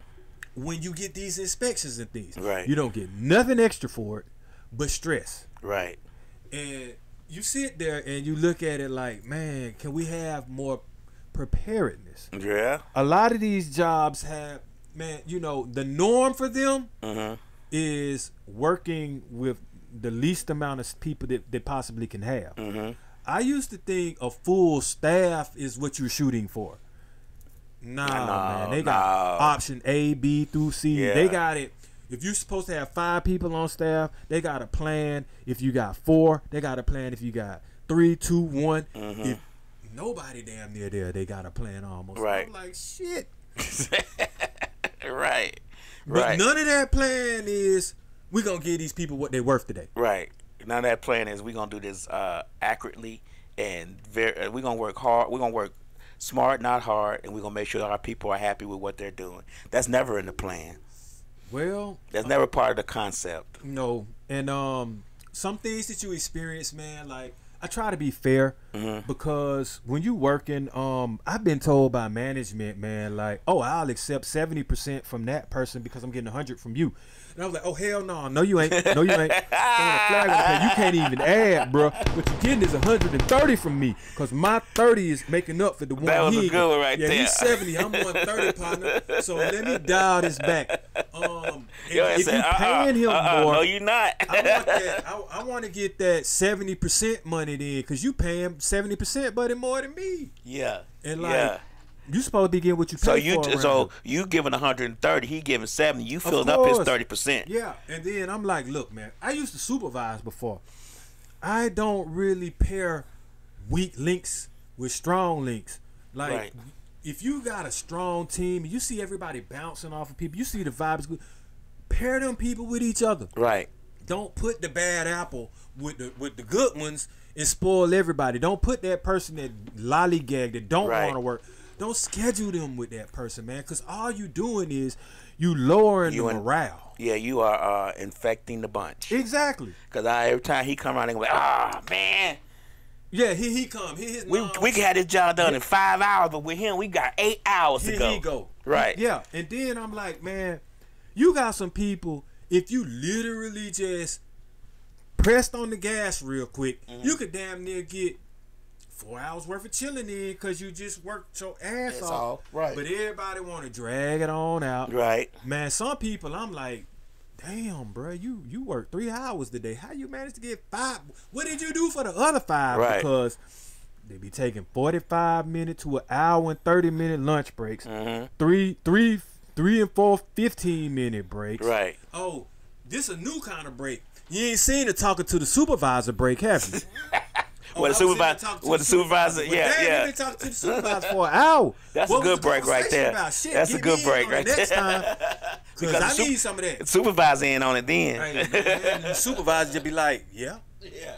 When you get these inspections and things, you don't get nothing extra for it but stress. Right. And you sit there and you look at it like, man, can we have more preparedness? Yeah. A lot of these jobs have, man, you know, the norm for them is working with the least amount of people that they possibly can have. I used to think a full staff is what you're shooting for. Man, they got option A, B through C. They got it. If you're supposed to have 5 people on staff, they got a plan. If you got 4, they got a plan. If you got 3, 2, 1. If nobody damn near there. They got a plan almost. Right. I'm like, shit. Right. But none of that plan is we gonna give these people what they're worth today. Right. None of that plan is we gonna do this accurately and we're gonna work hard. We're gonna work smart, not hard, and we're gonna make sure our people are happy with what they're doing. That's never in the plan. Well, that's never part of the concept. No, and some things that you experience, man, like I try to be fair because when you working, I've been told by management, man, like, oh, I'll accept 70% from that person because I'm getting 100 from you. And I was like, oh, hell no. No, you ain't. No, you ain't. Throwing a flag on the plate. You can't even add, bro. What you're getting is 130 from me because my 30 is making up for the one. That was a good one right there. Yeah, he's 70. I'm 130, partner. So let me dial this back. If you paying him more. No, you're not. I want to get that 70% money then because you pay him 70%, buddy, more than me. Yeah. And like, you supposed to be getting what you pay for. So you giving 130, he giving 70. You filled up his 30%. Yeah, and then I'm like, look, man, I used to supervise before. I don't really pair weak links with strong links. Like, if you got a strong team, you see everybody bouncing off of people, you see the vibes good. Pair them people with each other. Right. Don't put the bad apple with the good ones and spoil everybody. Don't put that person that lollygag that don't want to work. Don't schedule them with that person, man, because all you doing is you lowering the morale. Yeah, you are infecting the bunch. Exactly. Because every time he come around, they go like, man. Yeah, he come. We had this job done in 5 hours, but with him, we got 8 hours to go. Here he go. Right. Yeah, and then I'm like, man, you got some people, if you literally just pressed on the gas real quick, you could damn near get 4 hours worth of chilling in because you just worked your ass off. Right. But everybody want to drag it on out. Right. Man, some people, I'm like, damn, bro, you worked 3 hours today. How you managed to get 5? What did you do for the other 5? Right. Because they be taking 45 minute to an hour and 30-minute lunch breaks. Three and 4 15-minute breaks. Right. Oh, this a new kind of break. You ain't seen the talking to the supervisor break, have you? The supervisor, yeah. Been talking to the supervisor for an hour. That's a good break right there. That's a good break right there. Next time, because I need some of that. Supervisor ain't on it then. And the supervisor just be like, yeah.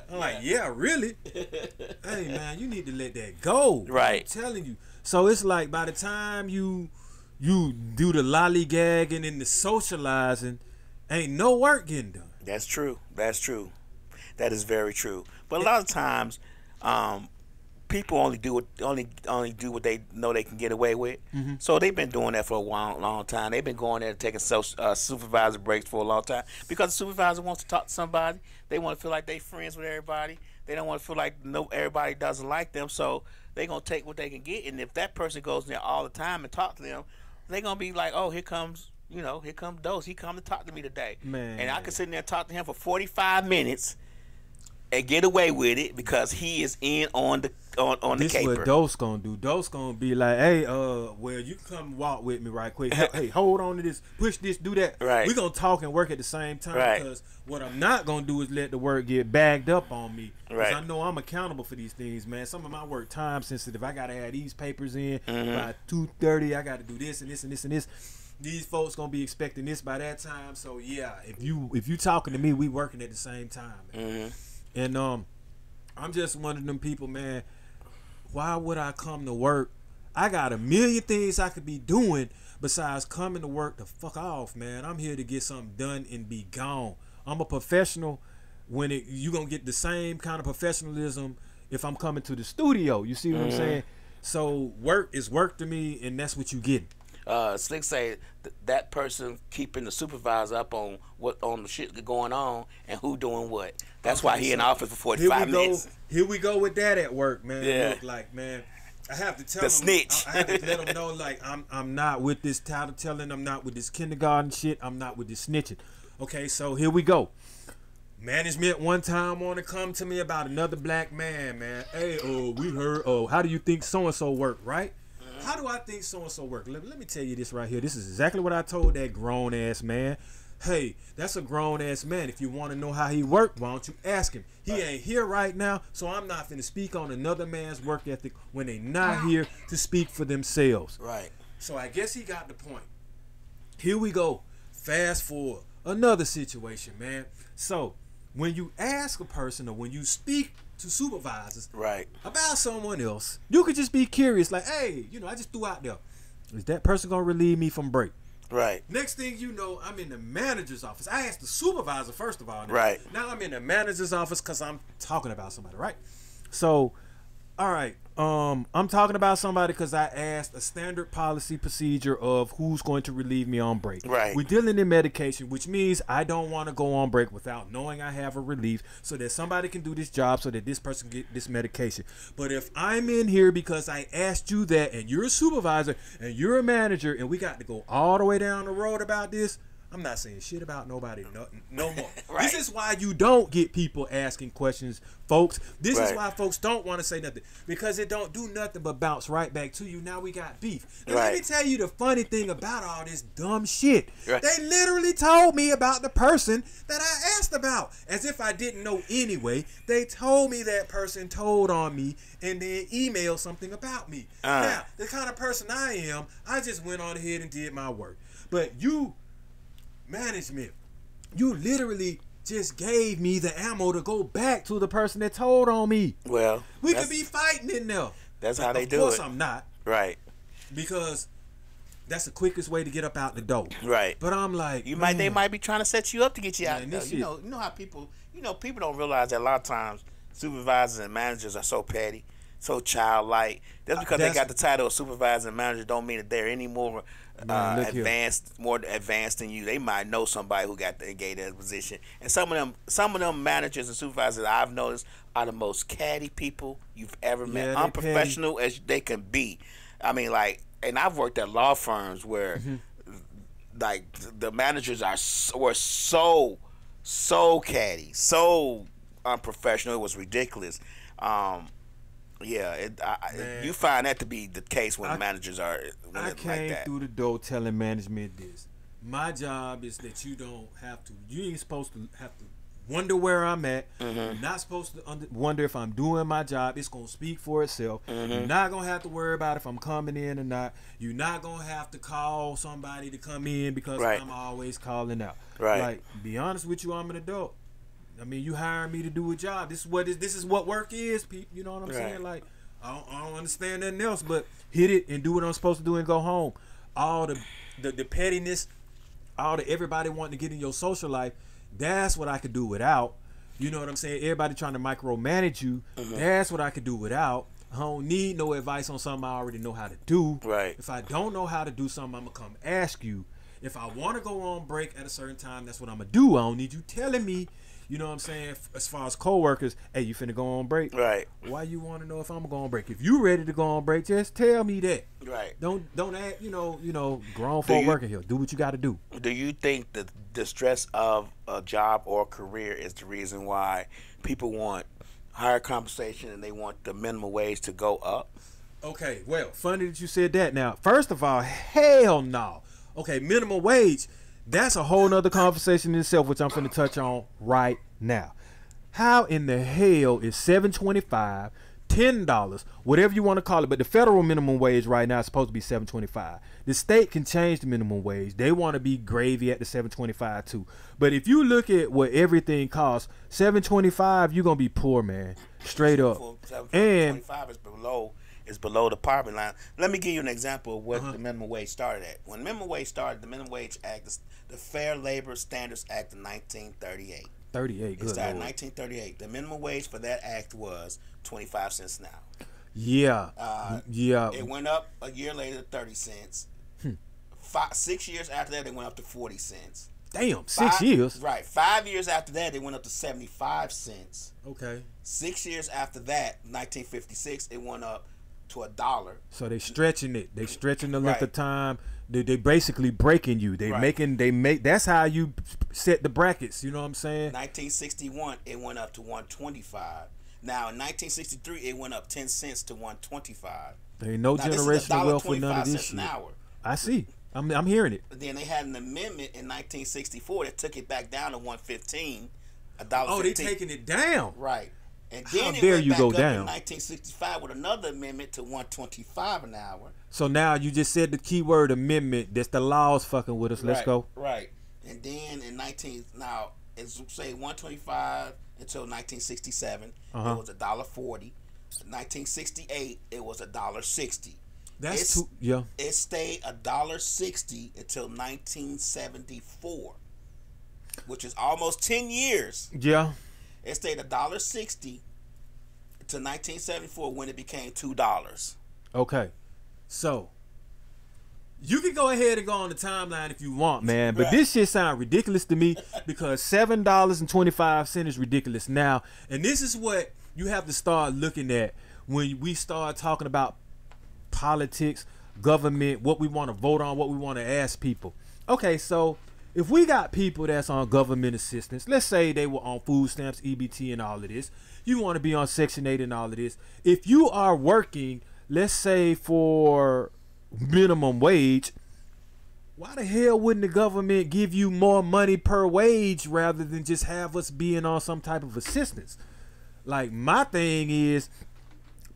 I'm like, yeah, really? Hey, man, you need to let that go. Right. I'm telling you. So it's like by the time you do the lollygagging and the socializing, ain't no work getting done. That's true. That is very true. But a lot of times, people only do what they know they can get away with. So they've been doing that for a long time. They've been going there and taking supervisor breaks for a long time because the supervisor wants to talk to somebody. They want to feel like they friends with everybody. They don't want to feel like everybody doesn't like them. So they're gonna take what they can get. And if that person goes there all the time and talk to them, they're gonna be like, oh, here comes Dose. He come to talk to me today. Man. And I can sit there and talk to him for 45 minutes. And get away with it because he is in on the caper. This is what Dose gonna do. Dose gonna be like, hey, well, you can come walk with me right quick. Hey, hold on to this, push this, do that. Right. We gonna talk and work at the same time. Right. Because what I'm not gonna do is let the work get bagged up on me. Right. I know I'm accountable for these things, man. Some of my work time sensitive. I gotta have these papers in by 2:30. I gotta do this and this and this and this. These folks gonna be expecting this by that time. So yeah, if you talking to me, we working at the same time, man. And I'm just one of them people, man. Why would I come to work? I got a million things I could be doing besides coming to work to fuck off, man. I'm here to get something done and be gone. I'm a professional. You gonna get the same kind of professionalism if I'm coming to the studio. You see what I'm saying? So work is work to me, and that's what you get. Slick say that person keeping the supervisor up on the shit going on and who doing what. That's why he in office for 45 minutes. Here we go with that at work, man. Yeah. Look, like, man, I have to tell the them, snitch. I have to let them know, like, I'm not with this title telling. I'm not with this kindergarten shit. I'm not with this snitching. Okay, so here we go. Management one time want to come to me about another black man, man. Hey, we heard. How do you think so and so work, right? How do I think so-and-so work? Let me tell you this right here. This is exactly what I told that grown-ass man. Hey, that's a grown-ass man. If you want to know how he worked, why don't you ask him? He ain't here right now, so I'm not finna speak on another man's work ethic when they not here to speak for themselves. Right. So I guess he got the point. Here we go. Fast forward. Another situation, man. So when you ask a person or when you speak to supervisors Right. about someone else, you could just be curious, like, hey, I just threw out there. Is that person gonna relieve me from break? Right. Next thing you know, I'm in the manager's office. I asked the supervisor first of all. Right. Now I'm in the manager's office because I'm talking about somebody, right? So, all right. I'm talking about somebody because I asked a standard policy procedure of who's going to relieve me on break. Right. We're dealing in medication, which means I don't want to go on break without knowing I have a relief so that somebody can do this job so that this person get this medication. But if I'm in here because I asked you that and you're a supervisor and you're a manager and we got to go all the way down the road about this, I'm not saying shit about nobody no more. Right. This is why you don't get people asking questions, folks. This is Right. why folks don't want to say nothing, because it don't do nothing but bounce right back to you. Now we got beef. And let me Right. tell you the funny thing about all this dumb shit. Right. They literally told me about the person that I asked about, as if I didn't know anyway. They told me that person told on me and then emailed something about me. Now, the kind of person I am, I just went on ahead and did my work. But you, management, you literally just gave me the ammo to go back to the person that told on me. Well, We could be fighting in there. That's how they do it. Of course it. I'm not, Right. because that's the quickest way to get up out the door. Right. But I'm like, They man, might be trying to set you up to get you out Man, there. this You shit- know how people don't realize that a lot of times supervisors and managers are so petty, so childlike. Just because they That's- got the title of supervisor and manager don't mean that they're any more Man, look here. more advanced than you. They might know somebody who got that position. And some of them managers and supervisors I've noticed are the most catty people you've ever met. Yeah, they Unprofessional as they can be. I mean, like, and I've worked at law firms where like the managers were so catty, so unprofessional. It was ridiculous. Yeah, you find that to be the case when managers are I like came that. through the door telling management this. My job is that you don't have to. You ain't supposed to have to wonder where I'm at. You're not supposed to wonder if I'm doing my job. It's gonna speak for itself. You're not gonna have to worry about if I'm coming in or not. You're not gonna have to call somebody to come in because Right. I'm always calling out. Right. Like, be honest with you, I'm an adult. I mean, you hiring me to do a job. This is what work is, people. You know what I'm Right. saying? Like, I don't understand nothing else but hit it and do what I'm supposed to do and go home. All the pettiness, all the everybody wanting to get in your social life, that's what I could do without. You know what I'm saying? Everybody trying to micromanage you, that's what I could do without. I don't need no advice on something I already know how to do. Right. If I don't know how to do something, I'm going to come ask you. If I want to go on break at a certain time, that's what I'm going to do. I don't need you telling me. You know what I'm saying? As far as coworkers, hey, you finna go on break? Right. Why you want to know if I'm gonna go on break? If you ready to go on break, just tell me that. Right. Don't act. Grown folk working here. Do what you got to do. Do you think that the stress of a job or career is the reason why people want higher compensation and they want the minimum wage to go up? Okay, well, funny that you said that. Now, first of all, hell no. Okay, minimum wage. That's a whole nother conversation in itself, which I'm finna touch on right now. How in the hell is $7.25, $10, whatever you want to call it, but the federal minimum wage right now is supposed to be $7.25. The state can change the minimum wage. They want to be gravy at the $7.25 too. But if you look at what everything costs, $7.25, you're gonna be poor, man. Straight up. And 25 is below the poverty line. Let me give you an example of what the minimum wage started at. When minimum wage started, the Minimum Wage Act, the Fair Labor Standards Act of 1938. 38, It good started in Lord. 1938. The minimum wage for that act was 25 cents an hour. Yeah. Yeah. It went up a year later to 30 cents. 6 years after that, it went up to 40 cents. Damn, 6 years. Right. 5 years after that, it went up to 75 cents. Okay. 6 years after that, 1956, it went up to $1. So they stretching it. They stretching the length Right. of time. They basically breaking you. They Right. make that's how you set the brackets. You know what I'm saying? 1961, it went up to 125. Now in 1963, it went up 10 cents to 125. There ain't no Now, this is generational wealth with none of $1.25 this an shit. hour. I see. I'm hearing it. Then they had an amendment in 1964 that took it back down to $1.15, $1.15. Oh, they taking it down. Right. And How then it dare went you back go up down? in 1965 with another amendment to $1.25 an hour. So now you just said the keyword amendment. That's the laws fucking with us. Let's go. Right. And then in now it's say 125 until 1967, it was $1.40. 1968, it was $1.60. That's yeah. It stayed $1.60 until 1974, which is almost 10 years. Yeah. It stayed $1.60 to 1974 when it became $2. Okay. So you can go ahead and go on the timeline if you want, man. But this shit sound ridiculous to me because $7.25 is ridiculous now. And this is what you have to start looking at when we start talking about politics, government, what we want to vote on, what we want to ask people. Okay, so if we got people that's on government assistance, let's say they were on food stamps, EBT, and all of this, you want to be on Section 8 and all of this. If you are working, let's say for minimum wage, why the hell wouldn't the government give you more money per wage rather than just have us being on some type of assistance? Like, my thing is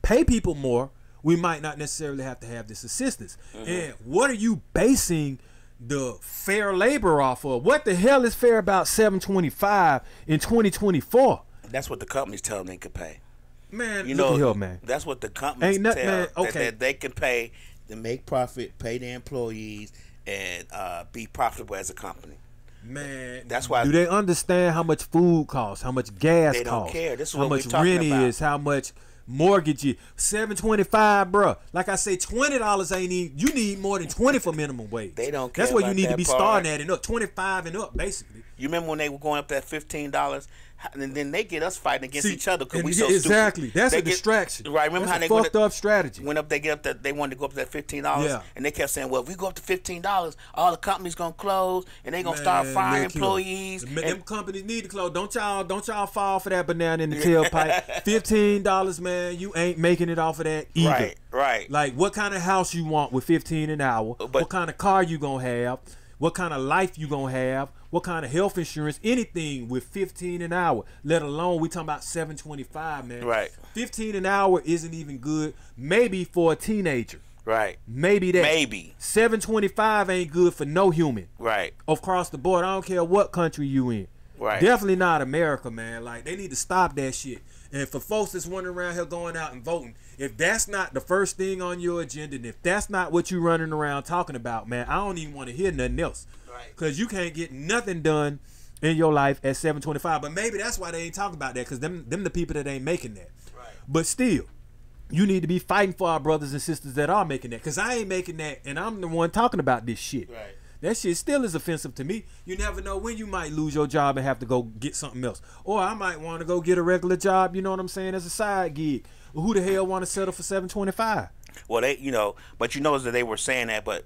pay people more. We might not necessarily have to have this assistance. And what are you basing the fair labor off of? What the hell is fair about $7.25 in 2024? That's what the companies tell them they could pay. Man, you look know, here, man. That's what the companies Ain't tell man, okay. that they can pay to make profit, pay their employees, and be profitable as a company. Man, that's why. Do they understand how much food costs, how much gas costs? They don't care. This is how what much we're talking rent about. is, how much mortgage is. $7.25, bro. Like I say, $20 ain't even. You need more than 20 for minimum wage. They don't care. That's where you need to be part. starting at and up. 25 and up, basically. You remember when they were going up to that $15, and then they get us fighting against each other because we so exactly. stupid. That's a distraction. Right? Remember That's how they fucked up strategy. Went up, they get up that they wanted to go up to that $15, and they kept saying, "Well, if we go up to $15, all the companies gonna close, and they gonna start firing employees." Them companies need to close. Don't y'all fall for that banana in the tailpipe. $15, man. You ain't making it off of that either. Right. Like, what kind of house you want with $15 an hour? What kind of car you gonna have? What kind of life you gonna have? What kind of health insurance? Anything with $15 an hour. Let alone we talking about $7.25, man. Right. $15 an hour isn't even good. Maybe for a teenager. Right. Maybe that. Maybe. $7.25 ain't good for no human. Right. Across the board. I don't care what country you in. Right. Definitely not America, man. Like, they need to stop that shit. And for folks that's wandering around here going out and voting, if that's not the first thing on your agenda, and if that's not what you running around talking about, man, I don't even want to hear nothing else. Right. Because you can't get nothing done in your life at $7.25. But maybe that's why they ain't talking about that, because them the people that ain't making that. Right. But still, you need to be fighting for our brothers and sisters that are making that, because I ain't making that, and I'm the one talking about this shit. Right. That shit still is offensive to me. You never know when you might lose your job and have to go get something else. Or I might want to go get a regular job, you know what I'm saying, as a side gig. Well, who the hell want to settle for $7.25? Well, but you notice that they were saying that, but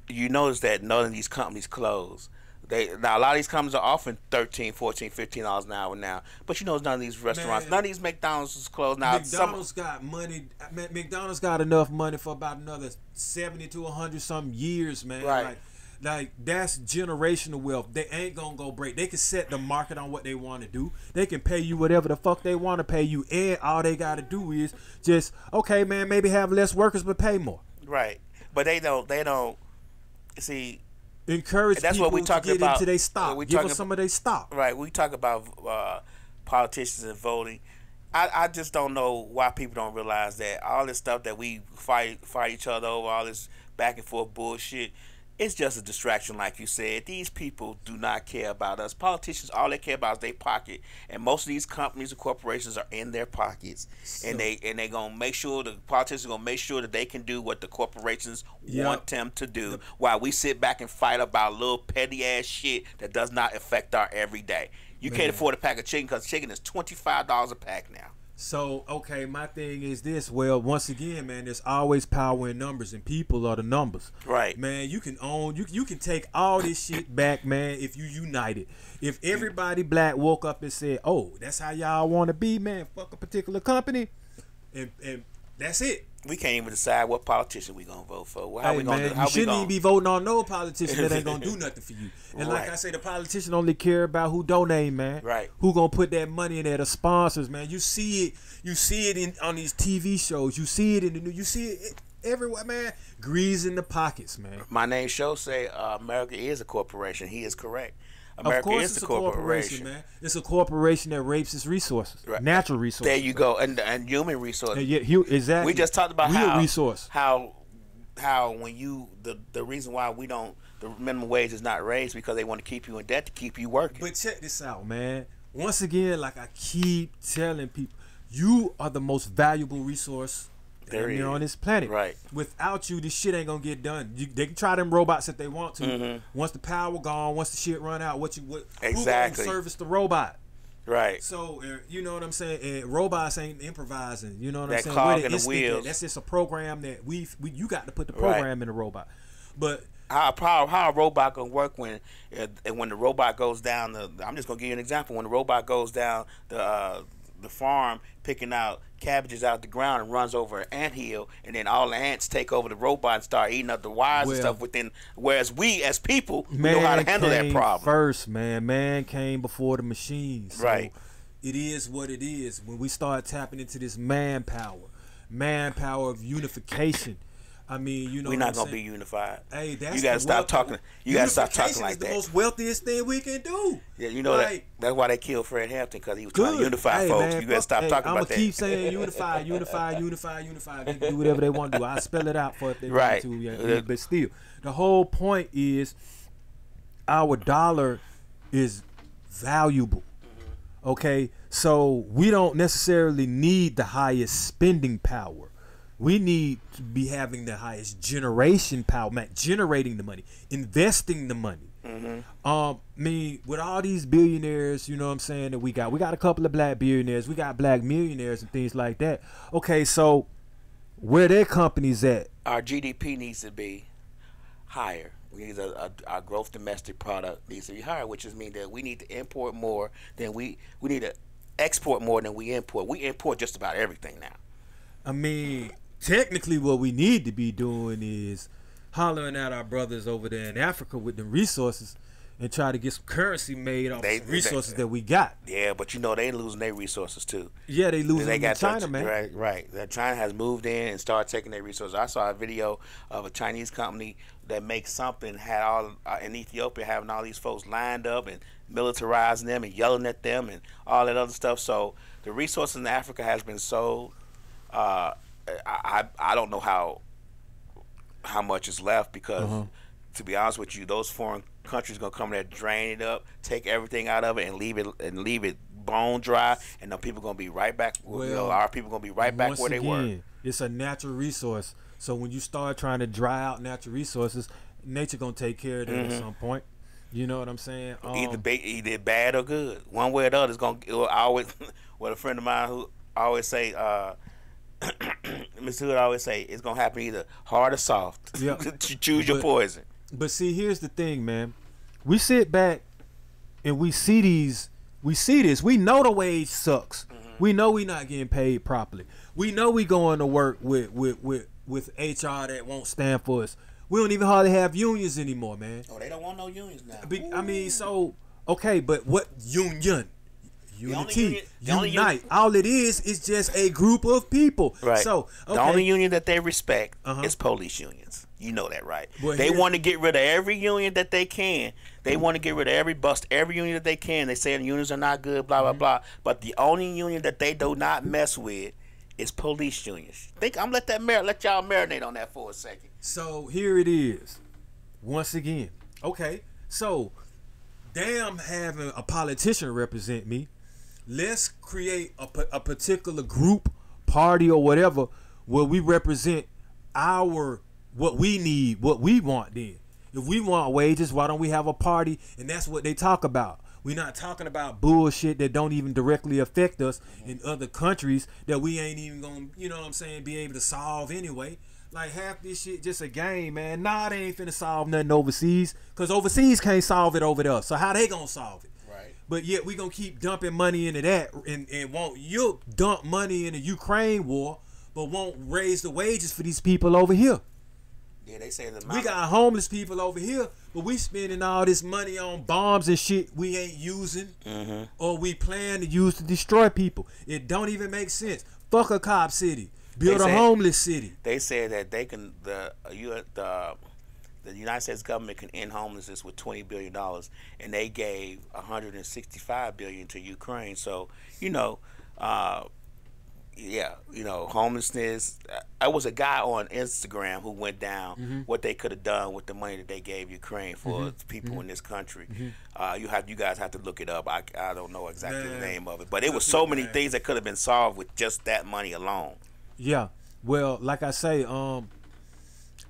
you notice that none of these companies close. Now, a lot of these companies are offering $13, $14, $15 an hour now. But you know, none of these restaurants, none of these McDonald's is closed now. McDonald's got money. McDonald's got enough money for about another 70 to 100 some years, man. Right. Like, that's generational wealth. They ain't gonna go break. They can set the market on what they want to do. They can pay you whatever the fuck they want to pay you, and all they gotta do is just, okay, man, maybe have less workers but pay more. Right. But they don't see. Encourage that's people what we to talking get about. into their stock. Give them some of their stock. Right. We talk about politicians and voting. I just don't know why people don't realize that all this stuff that we fight each other over, all this back and forth bullshit, it's just a distraction, like you said. These people do not care about us. Politicians, all they care about is their pocket, and most of these companies and corporations are in their pockets, and they gonna make sure, the politicians are gonna make sure that they can do what the corporations want them to do, while we sit back and fight about little petty ass shit that does not affect our everyday. You can't afford a pack of chicken because chicken is $25 a pack now. So, okay, my thing is this. Well, once again, man, there's always power in numbers, and people are the numbers. Right. Man, you can you can take all this shit back, man, if you united. If everybody black woke up and said, oh, that's how y'all want to be, man, fuck a particular company, and that's it. We can't even decide what politician we gonna vote for. How we gonna? You shouldn't even be voting on no politician that ain't gonna do nothing for you. And like I say, the politician only care about who donate, man. Right. Who gonna put that money in there? The sponsors, man. You see it. You see it on these TV shows. You see it in the news. You see it everywhere, man. Grease in the pockets, man. My name show say America is a corporation. He is correct. America of course is it's a corporation, man. It's a corporation that rapes its resources, natural resources. There you go, and human resources. Exactly. We just talked about resource. how when you the reason why the minimum wage is not raised because they want to keep you in debt to keep you working. But check this out, man. Once again, like I keep telling people, you are the most valuable resource there on this planet. Right. Without you, this shit ain't gonna get done. They can try them robots if they want to. Mm-hmm. Once the power gone, once the shit run out, exactly. Who gonna service the robot? Right. So you know what I'm saying? And robots ain't improvising. You know what I'm saying? Cog in the wheels. That's just a program that you got to put the program in the robot. But how a robot gonna work when the robot goes down I'm just gonna give you an example. When the robot goes down the farm picking out cabbages out the ground and runs over an anthill, and then all the ants take over the robot and start eating up the wires and stuff within. Whereas we as people we know how to handle that problem. First, man came before the machines. So right. It is what it is. When we start tapping into this manpower of unification. I mean, you know, we're not gonna be unified. Hey, that's you gotta stop talking. You gotta stop talking like that. Unification is the most wealthiest thing we can do. Yeah, you know that's why they killed Fred Hampton, because he was trying to unify folks. Man, you gotta stop talking about that. I'm gonna keep saying unify. They can do whatever they want to do. I spell it out for if they want to. Yeah, but still, the whole point is our dollar is valuable. Okay, so we don't necessarily need the highest spending power. We need to be having the highest generation power, generating the money, investing the money. Mm-hmm. I mean, with all these billionaires, you know what I'm saying, that we got a couple of black billionaires, we got black millionaires and things like that. Okay, so where their companies at? Our GDP needs to be higher. Our gross domestic product needs to be higher, which is mean that we need to import more than we need to export more than we import. We import just about everything now. I mean, technically what we need to be doing is hollering at our brothers over there in Africa with the resources and try to get some currency made off the resources that we got. Yeah, but you know they losing their resources too. Yeah, they losing them to China, man. Right. That China has moved in and started taking their resources. I saw a video of a Chinese company that makes something, had all in Ethiopia, having all these folks lined up and militarizing them and yelling at them and all that other stuff. So the resources in Africa has been sold. I don't know how much is left, because to be honest with you, those foreign countries gonna come there, drain it up, take everything out of it, and leave it bone dry, and the people gonna be right back. Our people gonna be right back where they were. It's a natural resource, so when you start trying to dry out natural resources, nature gonna take care of that at some point. You know what I'm saying? Either bad or good, one way or the other. It's gonna always. What a friend of mine who always say. Mr. Hood always say it's gonna happen either hard or soft. Yeah. Choose your poison. But see, here's the thing, man. We sit back and we see this. We know the wage sucks. Mm-hmm. We know we not getting paid properly. We know we going to work with HR that won't stand for us. We don't even hardly have unions anymore, man. Oh, they don't want no unions now. I mean, so okay, but what union? Unity, unite. All it is just a group of people. Right. So the only union that they respect is police unions. You know that, right? Well, they want to get rid of every union that they can. They want to get rid of every union that they can. They say the unions are not good, blah blah blah. But the only union that they do not mess with is police unions. Let y'all marinate on that for a second. So here it is. Once again, okay. So damn, having a politician represent me. Let's create a particular group, party, or whatever, where we represent what we need, what we want. Then, if we want wages, why don't we have a party? And that's what they talk about. We're not talking about bullshit that don't even directly affect us in other countries that we ain't even gonna, you know what I'm saying, be able to solve anyway. Like, half this shit just a game, man. Nah, they ain't finna solve nothing overseas, because overseas can't solve it over there. So how they gonna solve it? But yet we gonna keep dumping money into that, and want you dump money in the Ukraine war, but won't raise the wages for these people over here. Yeah, they say the We got homeless people over here, but we spending all this money on bombs and shit we ain't using, or we plan to use to destroy people. It don't even make sense. Fuck a cop city. Build a homeless city. They said that they can the United States government can end homelessness with $20 billion, and they gave $165 billion to Ukraine. So homelessness. I was a guy on Instagram who went down what they could have done with the money that they gave Ukraine for people in this country. You guys have to look it up. I don't know exactly the name of it, but it was so many things that could have been solved with just that money alone. Yeah, well, like I say,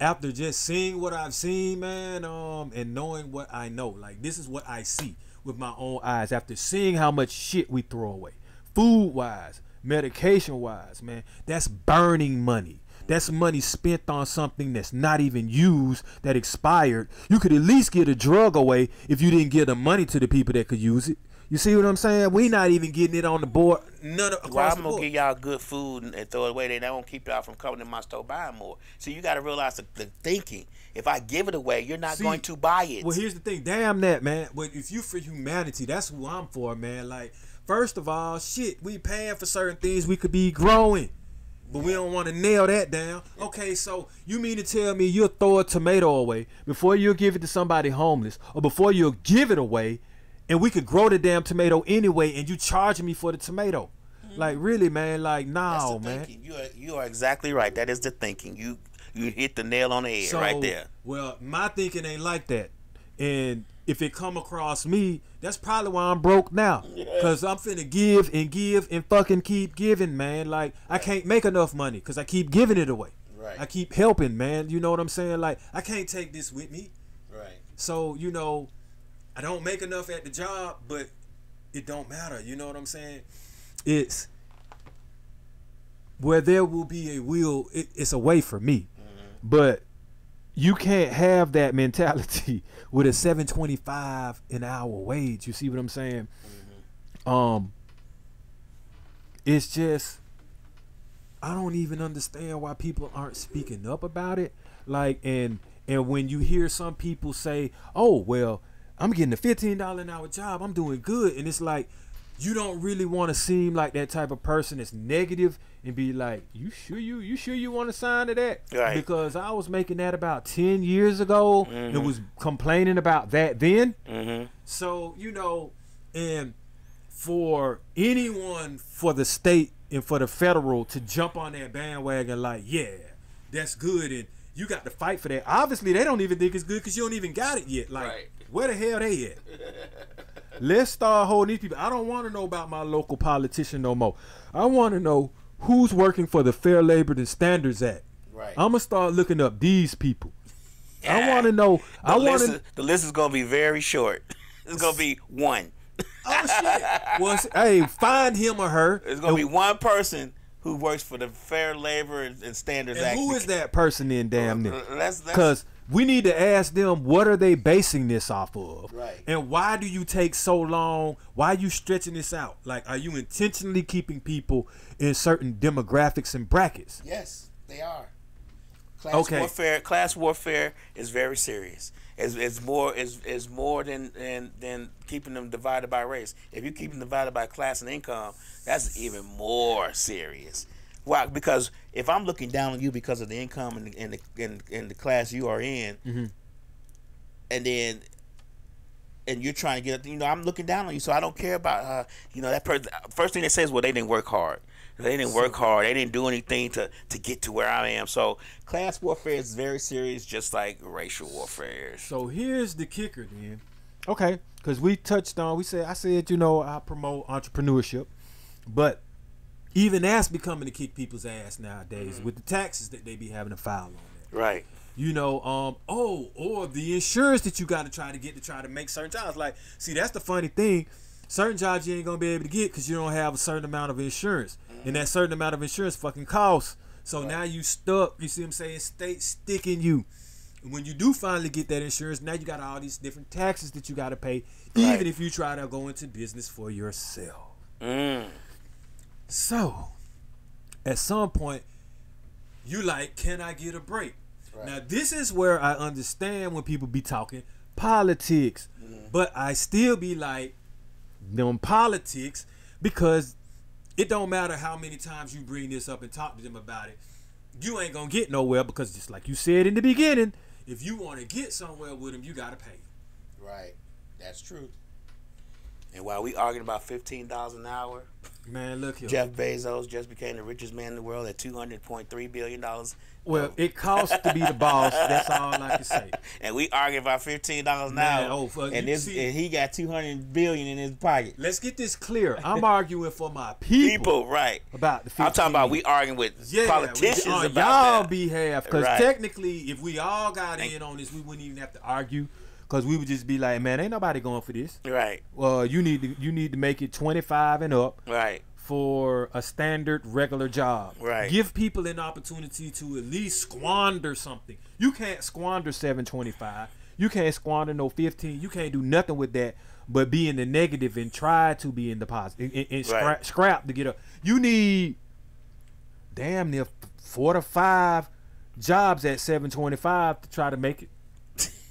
after just seeing what I've seen, man, and knowing what I know, like this is what I see with my own eyes. After seeing how much shit we throw away, food-wise, medication-wise, man, that's burning money. That's money spent on something that's not even used, that expired. You could at least get a drug away if you didn't give the money to the people that could use it. You see what I'm saying? We not even getting it on the board. I'm gonna give y'all good food and throw it away. They won't keep y'all from coming to my store buying more. So you got to realize the thinking. If I give it away, you're not going to buy it. Well, here's the thing. Damn that, man. But if you for humanity, that's who I'm for, man. Like, first of all, shit, we paying for certain things we could be growing. But we don't want to nail that down. Okay, so you mean to tell me you'll throw a tomato away before you'll give it to somebody homeless, or before you'll give it away, and we could grow the damn tomato anyway, and you charge me for the tomato? Like, really, man? Like, no, man. You are exactly right. That is the thinking. You hit the nail on the head right there. Well, my thinking ain't like that. And if it come across me, that's probably why I'm broke now. Because I'm finna give and fucking keep giving, man. Like, I can't make enough money because I keep giving it away. Right. I keep helping, man. You know what I'm saying? Like, I can't take this with me. Right. So, I don't make enough at the job, but it don't matter. You know what I'm saying? It's where there will be a will, it's a way for me. But you can't have that mentality with a $7.25 an hour wage. You see what I'm saying? It's just, I don't even understand why people aren't speaking up about it. Like, and when you hear some people say, oh, well, I'm getting a $15 an hour job, I'm doing good, and it's like, you don't really want to seem like that type of person that's negative and be like, you sure you want to sign to that? Right. Because I was making that about 10 years ago and was complaining about that then. So, and for anyone, for the state and for the federal to jump on that bandwagon like, yeah, that's good, and you got to fight for that. Obviously, they don't even think it's good because you don't even got it yet. Like, where the hell they at? Let's start holding these people. I don't want to know about my local politician no more. I want to know who's working for the Fair Labor and Standards Act. Right. I'm going to start looking up these people. Yeah. I want to know. The list is going to be very short. It's going to be one. Oh, shit. Well, hey, find him or her. It's going to be one person who works for the Fair Labor and Standards Act. Who is that person then, damn near? Because we need to ask them, what are they basing this off of? Right. And why do you take so long? Why are you stretching this out? Like, are you intentionally keeping people in certain demographics and brackets? Yes, they are. Class warfare is very serious. It's more than keeping them divided by race. If you keep them divided by class and income, that's even more serious. Why? Because if I'm looking down on you because of the income and the class you are in, and you're trying to get, I'm looking down on you, so I don't care about that person. First thing they say is, well, they didn't work hard. They didn't work hard. They didn't do anything to get to where I am. So class warfare is very serious, just like racial warfare. So here's the kicker, then. Okay, because we touched on, I said, I promote entrepreneurship, but even that's becoming to kick people's ass nowadays with the taxes that they be having to file on that. Right. Or the insurance that you got to try to make certain jobs. Like, see, that's the funny thing. Certain jobs you ain't gonna be able to get because you don't have a certain amount of insurance, and that certain amount of insurance fucking costs. So now you stuck. You see what I'm saying? State sticking you. And when you do finally get that insurance, now you got all these different taxes that you got to pay, even if you try to go into business for yourself. So, at some point, You like, can I get a break? Right. Now, this is where I understand when people be talking politics, but I still be like, them politics, because it don't matter how many times you bring this up and talk to them about it. You ain't gonna get nowhere, because just like you said in the beginning, if you want to get somewhere with them, you gotta pay. Right. That's true. And while we arguing about $15 an hour, man, look here. Jeff Bezos just became the richest man in the world at $200.3 billion. Well, it costs to be the boss. That's all I can say. And we arguing about $15 an hour. And he got $200 billion in his pocket. Let's get this clear. I'm arguing for my people. Right. About the 15. I'm talking about we arguing with politicians on about y'all behalf. Because technically, if we all got in on this, we wouldn't even have to argue. Because we would just be like, man, ain't nobody going for this. Right. Well, you need to make it 25 and up. Right. For a standard regular job. Right. Give people an opportunity to at least squander something. You can't squander $7.25. You can't squander no 15. You can't do nothing with that but be in the negative and try to be in the positive and scrap to get up. You need damn near 4 to 5 jobs at $7.25 to try to make it.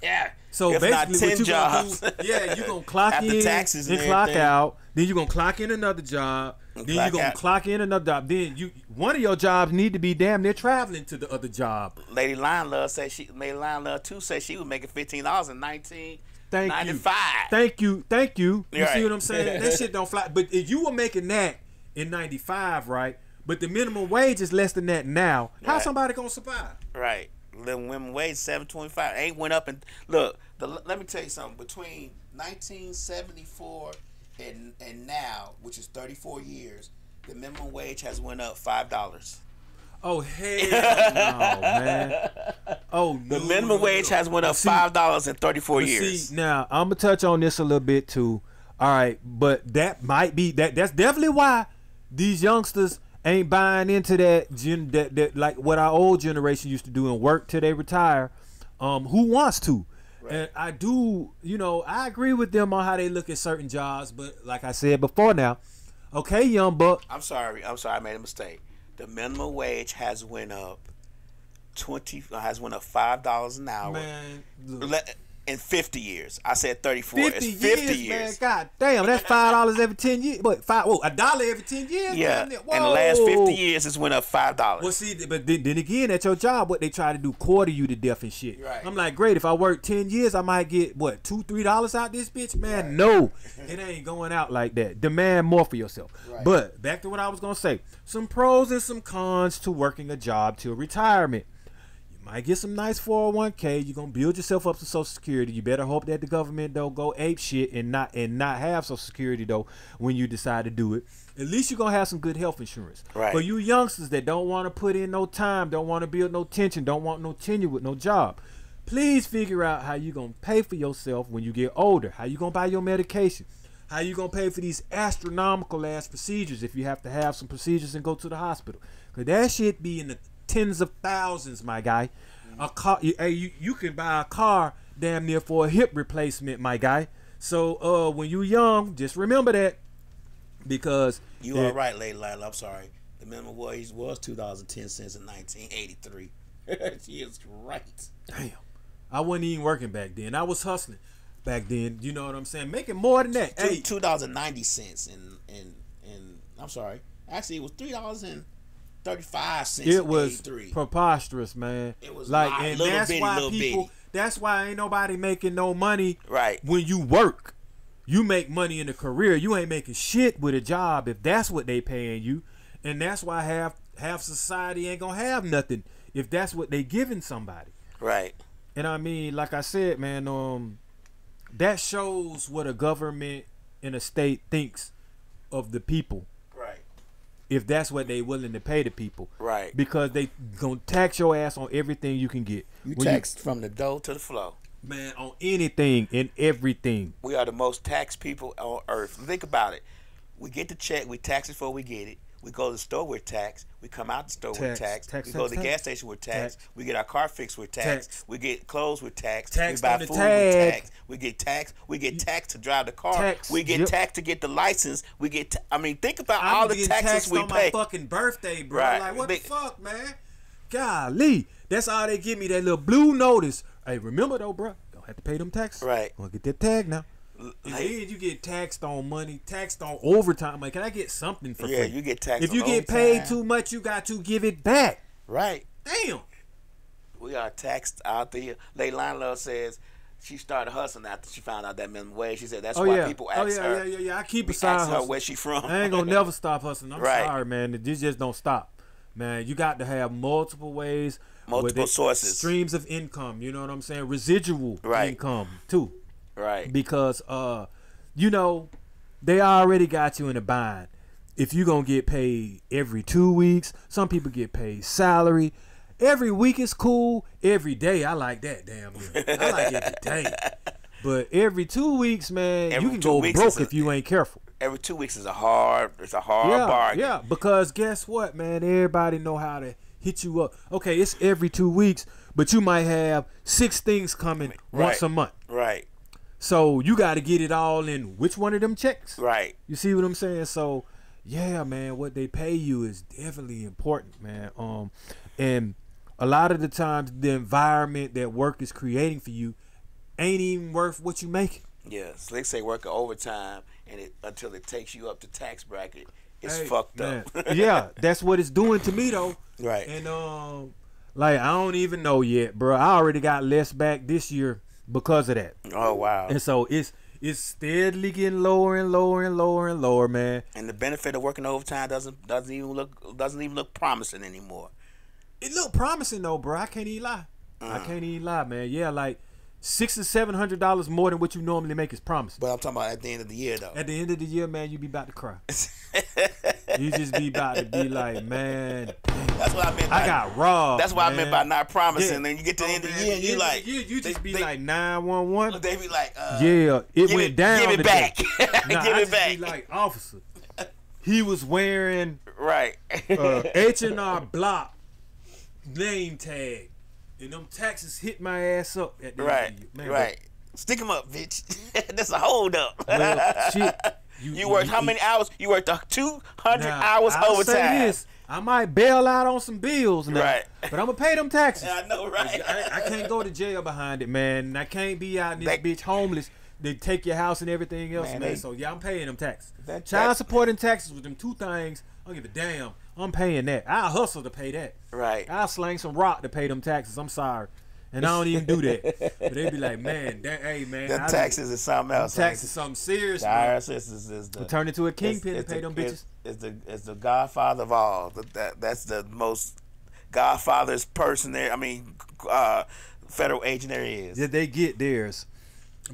Yeah. So if basically, not 10 what you jobs. gonna do? Yeah, you gonna clock after in taxes and clock out. Then you gonna clock in another job. Then you gonna clock in another job. Then one of your jobs need to be damn near traveling to the other job. Lady Lion Love said she was making $15 in 1995. Thank you. You right. see what I'm saying? That shit don't fly. But if you were making that in 95, right? But the minimum wage is less than that now. How somebody gonna survive? Right. Living women wage $7.25 ain't went up and look. Let me tell you something. Between 1974 and now, which is 34 years, the minimum wage has went up $5. Oh hell no, man! Oh, the minimum wage has went up $5 in 34 years. See, now I'm gonna touch on this a little bit too. All right, but that might be that's definitely why these youngsters ain't buying into that like what our old generation used to do and work till they retire. Who wants to? Right. And I do, I agree with them on how they look at certain jobs, but like I said before now, okay, young buck. I'm sorry, I made a mistake. The minimum wage has went up $5 an hour. Man, look. In 50 years. I said 34. 50 it's 50 years. Man, God damn, that's $5 every 10 years. What, $1 every 10 years? Yeah. In the last 50 years, it's went up $5. Well, see, but then again, at your job, what they try to do, quarter you to death and shit. Right. I'm like, great, if I work 10 years, I might get, what, $2, $3 out this bitch? Man, no. It ain't going out like that. Demand more for yourself. Right. But back to what I was going to say. Some pros and some cons to working a job till retirement. Might get some nice 401k. You're gonna build yourself up to Social Security. You better hope that the government don't go ape shit and not have Social Security though when you decide to do it. At least you're gonna have some good health insurance. Right. For you youngsters that don't want to put in no time, don't want to build no tension, don't want no tenure with no job, please figure out how you gonna pay for yourself when you get older. How you gonna buy your medication? How you gonna pay for these astronomical ass procedures if you have to have some procedures and go to the hospital? Cause that shit be in the tens of thousands, my guy. A car, you can buy a car damn near for a hip replacement, my guy. So when you young, just remember that, because you are right, Lady Lila. I'm sorry. The minimum wage was $2.10 in 1983. She is right. Damn, I wasn't even working back then. I was hustling back then. You know what I'm saying? Making more than that. $2.90 in I'm sorry. Actually, it was $3.35. It was preposterous, man. It was like, and that's why people. That's why ain't nobody making no money. Right. When you work, you make money in a career. You ain't making shit with a job if that's what they paying you, and that's why half society ain't gonna have nothing if that's what they giving somebody. Right. And I mean, like I said, man, that shows what a government and a state thinks of the people. If that's what they willing to pay the people. Right. Because they gonna tax your ass on everything you can get. You taxed from the dough to the flow. Man, on anything and everything. We are the most taxed people on earth. Think about it. We get the check, we tax it before we get it. We go to the store, we're taxed. We come out the store, we're taxed. We go to the gas station, we're taxed. We get our car fixed, we're taxed. We get clothes, we're taxed. We buy food, we're taxed. We get taxed. We get taxed to drive the car. We get taxed to get the license. We get. Think about all the taxes we pay. On my fucking birthday, bro. Right. Like, what the fuck, man? golly, that's all they give me, that little blue notice. Hey, remember though, bro, don't have to pay them taxes. Right. Gonna get that tag now. And then you get taxed on money, taxed on overtime. Like, can I get something for free? Yeah, you get taxed. If you get paid too much, you got to give it back. Right. Damn. We are taxed out there. Leilani Love says she started hustling after she found out that minimum wage. She said that's why people ask her. Yeah. I keep a ask side her hustle. where she from. I ain't gonna never stop hustling. I'm Right. sorry, man. This just don't stop, man. You got to have multiple ways, Multiple sources, streams of income. You know what I'm saying? Residual Right. income too, right? because you know, they already got you in a bind. If you gonna get paid every 2 weeks, some people get paid salary. Every week is cool. Every day, I like that. Damn, I like every day. But every 2 weeks, man, Every you can 2 go weeks broke is if you ain't careful. Every 2 weeks is a hard bargain. Yeah, because guess what, man? Everybody know how to hit you up. Okay, it's every 2 weeks, but you might have 6 things coming once a month. Right. So you got to get it all in which one of them checks. Right. You see what I'm saying? So yeah, man, what they pay you is definitely important, man. And a lot of the times the environment that work is creating for you ain't even worth what you make. Yeah, so they say working overtime and until it takes you up to tax bracket, it's fucked man. up. Yeah, that's what it's doing to me though. Right. And like I don't even know yet, bro. I already got less back this year because of that. Oh wow. And so it's steadily getting lower and lower and lower and lower, man. And the benefit of working overtime doesn't even look promising anymore. It look promising though, bro. I can't even lie. I can't even lie, man. Yeah, like $600 to $700 more than what you normally make is promising. But I'm talking about at the end of the year though. At the end of the year, man, you be about to cry. You just be about to be like, man, that's what I meant. I got robbed. That's what I meant by not promising. Yeah. Then you get to the end of the year and you like, you just be like 911. They be like, yeah, it went down. Give it today. back. Nah, Give I it just back. be like, officer, he was wearing right. H&R Block name tag, and them taxes hit my ass up at the end of the year. Man, right. Stick him up, bitch. That's a hold up. Well, shit. You worked how many hours? You worked 200 hours I'll overtime. Say this, I might bail out on some bills now, Right. but I'm gonna pay them taxes. I know, right? I can't go to jail behind it, man. And I can't be out in this bitch homeless. They take your house and everything else, man. So yeah, I'm paying them taxes. Child support and taxes with them two things. I don't give a damn. I'm paying that. I'll hustle to pay that. Right. I'll slang some rock to pay them taxes. I'm sorry. And I don't even do that. But they be like, man, hey, man. The taxes is something else. Taxes is something serious, the man. IRS is the... Turn into a kingpin and pay them bitches. It's the godfather of all. That's the most godfather's person there. I mean, federal agent there is. Yeah, they get theirs.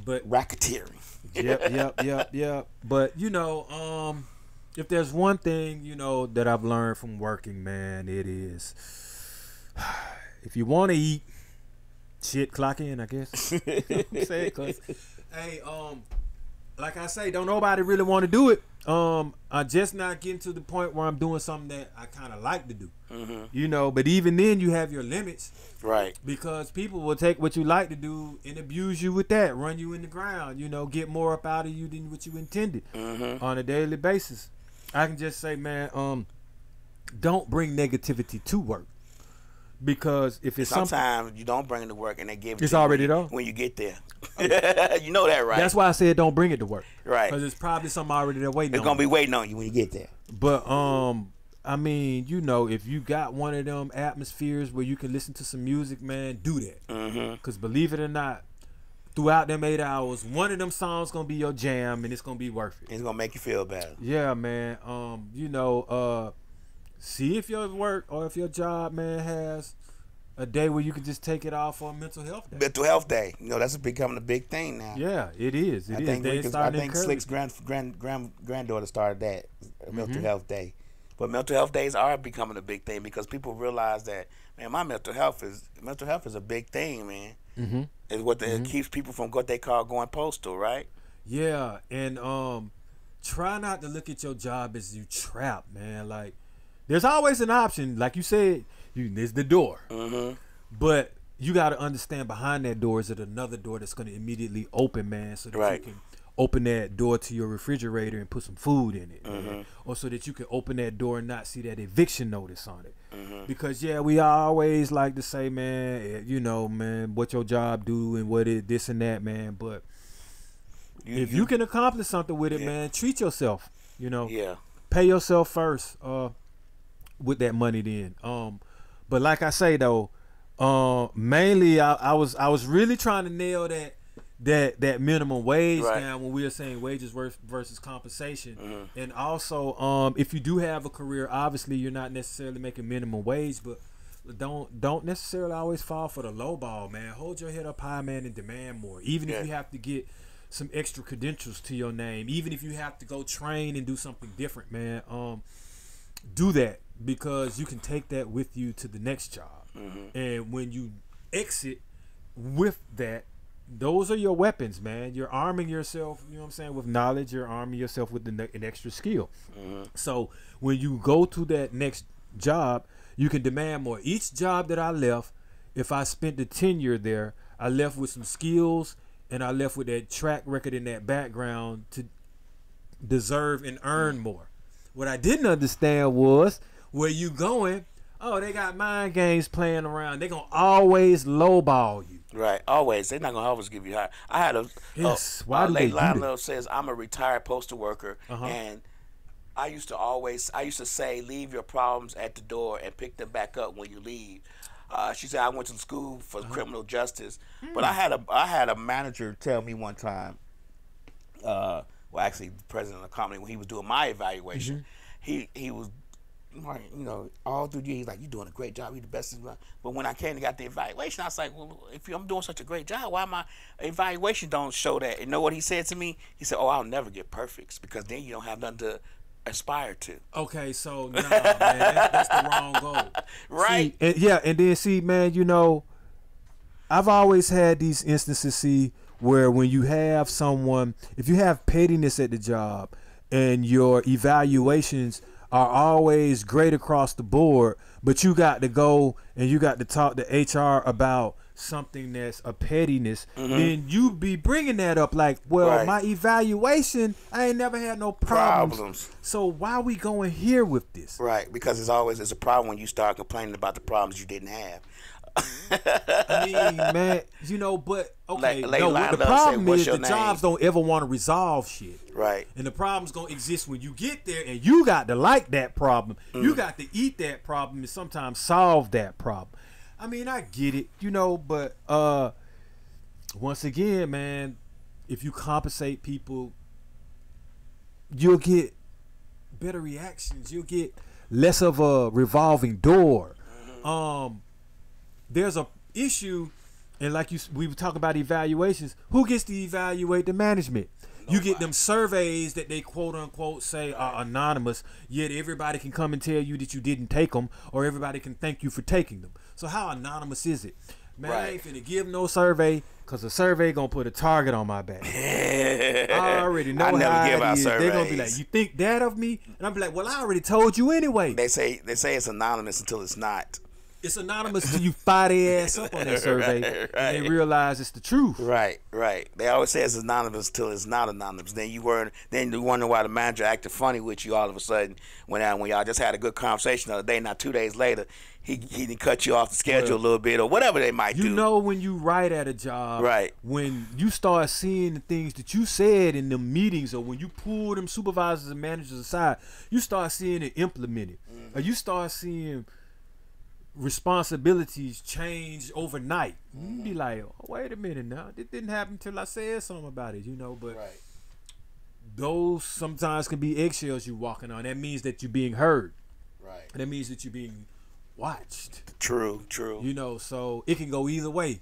But racketeering. Yep. But, you know, if there's one thing, you know, that I've learned from working, man, it is if you want to eat, shit, clock in, I guess. You know what I'm saying? 'Cause, hey, like I say, don't nobody really want to do it. I'm just not getting to the point where I'm doing something that I kind of like to do. Mm-hmm. You know, but even then you have your limits. Right. Because people will take what you like to do and abuse you with that, run you in the ground, you know, get more up out of you than what you intended on a daily basis. I can just say, man, don't bring negativity to work. Because if it's sometimes you don't bring it to work and they give it it's to already you there. when you get there. You know that, right? That's why I said don't bring it to work. Right. Because it's probably something already there waiting It's on going to you. be waiting on you when you get there. But I mean, you know, if you got one of them atmospheres where you can listen to some music, man, do that. Because believe it or not, throughout them 8 hours, one of them songs gonna be your jam, and it's gonna be worth it. It's gonna make you feel better. Yeah, man. You know, see if your work or if your job, man, has a day where you can just take it off for a mental health day. Mental health day. You know, that's becoming a big thing now. Yeah, it is. I think Slick's granddaughter started that mental health day. But mental health days are becoming a big thing because people realize that, man, my mental health is a big thing, man. It's what it keeps people from what they call going postal, right? Yeah, and try not to look at your job as you trapped, man. Like, there's always an option. Like you said, there's the door. But you got to understand behind that door is another door that's going to immediately open, man, so that you can open that door to your refrigerator and put some food in it, or so that you can open that door and not see that eviction notice on it. Because we always like to say, man, man, what your job do and what it this and that, man. But if you can accomplish something with it, man, treat yourself. Pay yourself first. With that money, then. But like I say though, mainly I was really trying to nail that minimum wage down when we were saying wages versus compensation. And also, if you do have a career, obviously you're not necessarily making minimum wage, but don't necessarily always fall for the low ball, man. Hold your head up high, man, and demand more. Even if you have to get some extra credentials to your name, even if you have to go train and do something different, man, do that, because you can take that with you to the next job. And when you exit with that, those are your weapons, man. You're arming yourself, with knowledge. You're arming yourself with an extra skill. So when you go to that next job, you can demand more. Each job that I left, if I spent the tenure there, I left with some skills, and I left with that track record and that background to deserve and earn more. What I didn't understand was, where you going, they got mind games playing around. They're going to always lowball you. Right, always. They're not going to always give you high. I had why do they do that? Lionel says, I'm a retired postal worker, and I used to say, leave your problems at the door and pick them back up when you leave. She said, I went to school for criminal justice, but I had a manager tell me one time, actually the president of the company, when he was doing my evaluation, he was, all through the year, he's like, you're doing a great job, you're the best. But when I came and got the evaluation, I was like, well, if I'm doing such a great job, why my evaluation don't show that? And you know what he said to me? He said, I'll never get perfects, because then you don't have nothing to aspire to. Okay, so man, that's the wrong goal. Right. See, and then see, man, I've always had these instances, where when you have someone, if you have pettiness at the job and your evaluations are always great across the board, but you got to go and you got to talk to HR about something that's a pettiness, then you be bringing that up like, well, my evaluation, I ain't never had no problems. So why we going here with this? Right, because it's a problem when you start complaining about the problems you didn't have. I mean, man, but okay, the problem is the jobs don't ever want to resolve shit. Right. And the problem's gonna exist when you get there, and you got to like that problem. You got to eat that problem and sometimes solve that problem. I mean, I get it, but once again, man, if you compensate people, you'll get better reactions. You'll get less of a revolving door. There's a issue, and like we were talking about evaluations. Who gets to evaluate the management? You get them surveys that they quote unquote say are anonymous, yet everybody can come and tell you that you didn't take them, or everybody can thank you for taking them. So how anonymous is it? Man, I ain't finna give no survey, because the survey gonna put a target on my back. I already know how it is. They're gonna be like, you think that of me? And I'm be like, well, I already told you anyway. They say it's anonymous until it's not. It's anonymous till you fire their ass up on that survey, and they realize it's the truth. Right. They always say it's anonymous till it's not anonymous. Then you wonder why the manager acted funny with you all of a sudden when y'all just had a good conversation the other day. Now 2 days later, he didn't cut you off the schedule a little bit or whatever they might do. When you write at a job, when you start seeing the things that you said in the meetings, or when you pull them supervisors and managers aside, you start seeing it implemented, or you start seeing responsibilities change overnight. You be like, wait a minute now, it didn't happen until I said something about it, but those sometimes can be eggshells you walking on. That means that you're being heard, and that means that you're being watched. True. So it can go either way.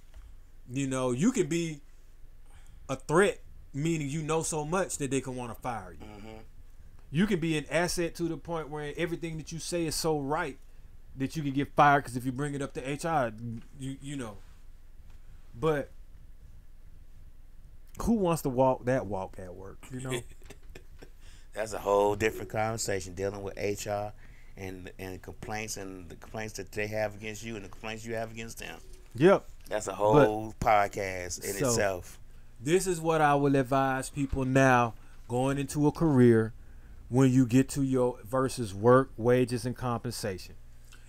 You can be a threat, meaning so much that they can want to fire you. You can be an asset to the point where everything that you say is so right that you can get fired, because if you bring it up to HR, But who wants to walk that walk at work? That's a whole different conversation, dealing with HR and complaints, and the complaints that they have against you and the complaints you have against them. Yep. That's a whole podcast in itself. This is what I will advise people now going into a career when you get to your versus work, wages, and compensation.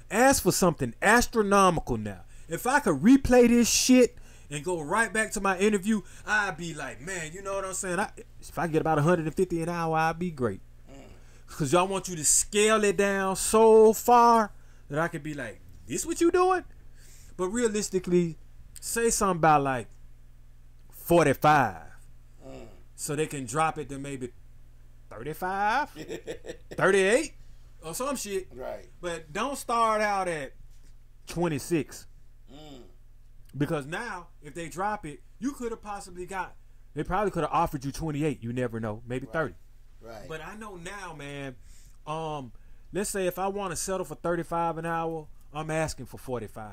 Ask for something astronomical now. If I could replay this shit and go right back to my interview, I'd be like, man, you know what I'm saying? If I get about 150 an hour, I'd be great. Because y'all want you to scale it down so far that I could be like, this what you doing? But realistically, say something about like 45. So they can drop it to maybe 35, 38, or some shit. Right. But don't start out at 26. Because now, if they drop it, you could have possibly they probably could have offered you 28. You never know. Maybe 30. Right. But I know now, man, let's say if I want to settle for 35 an hour, I'm asking for 45.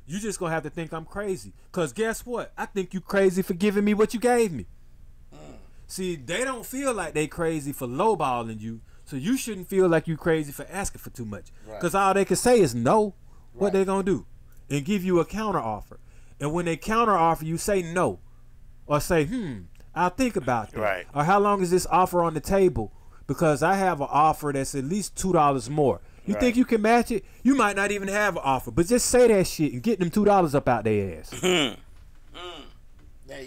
You just going to have to think I'm crazy. Because guess what? I think you crazy for giving me what you gave me. See, they don't feel like they crazy for lowballing you, so you shouldn't feel like you crazy for asking for too much. Because all they can say is no. What they going to do? And give you a counter offer. And when they counter offer, you say no. Or say, I'll think about that. Right. Or how long is this offer on the table? Because I have an offer that's at least $2 more. You think you can match it? You might not even have an offer. But just say that shit and get them $2 up out their ass.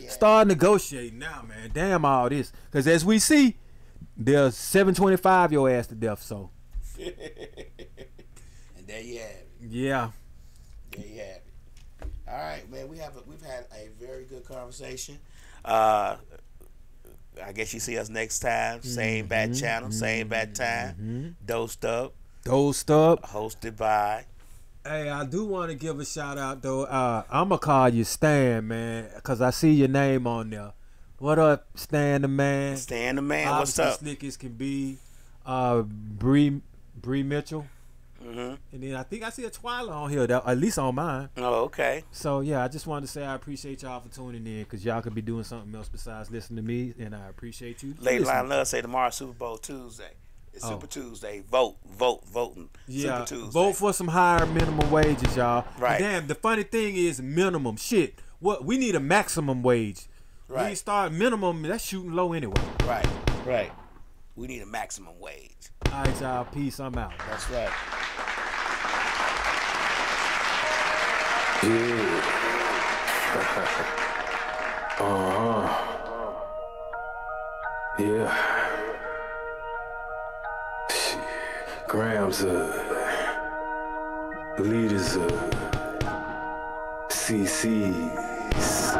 Start negotiating now, man. Damn all this. Because as we see, they'll 725 your ass to death, so. And there you have it. Yeah. There you have it. All right, man. We've had a very good conversation. I guess you see us next time. Same bad channel, same bad time. Dosed Up. Hosted by. Hey, I do want to give a shout out though. I'm gonna call you Stan, man, cause I see your name on there. What up, Stan the man? Stan the man. Obviously What's up? Slick as can be. Bree Mitchell. Mm-hmm. And then I think I see a Twyla on here, at least on mine. Oh, okay. So yeah, I just wanted to say I appreciate y'all for tuning in, cause y'all could be doing something else besides listening to me, and I appreciate you. Lady Line Love say tomorrow Super Bowl Tuesday. It's Super Tuesday. Voting. Yeah, Super Tuesday. vote for some higher minimum wages, y'all. Right. Damn, the funny thing is minimum. Shit, what we need a maximum wage. Right. We start minimum, that's shooting low anyway. Right. We need a maximum wage. All right, y'all. Peace. I'm out. That's right. Yeah. Yeah. Grams leaders CC's,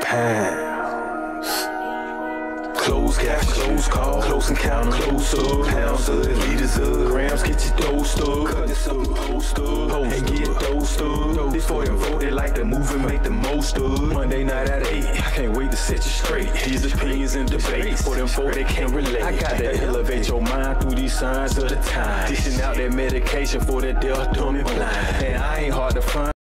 pounds, close cash, close call, close encounter, close up, pounds leaders grams, get your dosed up, cut this up, post up, and get dosed up. This for them vote, they like to move and make the most of. Monday night at 8, I can't wait to set you straight. These opinions and debates, for them folk they can't relate. I got to elevate your mind through these signs of the time. Dishing out that medication for that deaf, dumb and blind. And I ain't hard to find.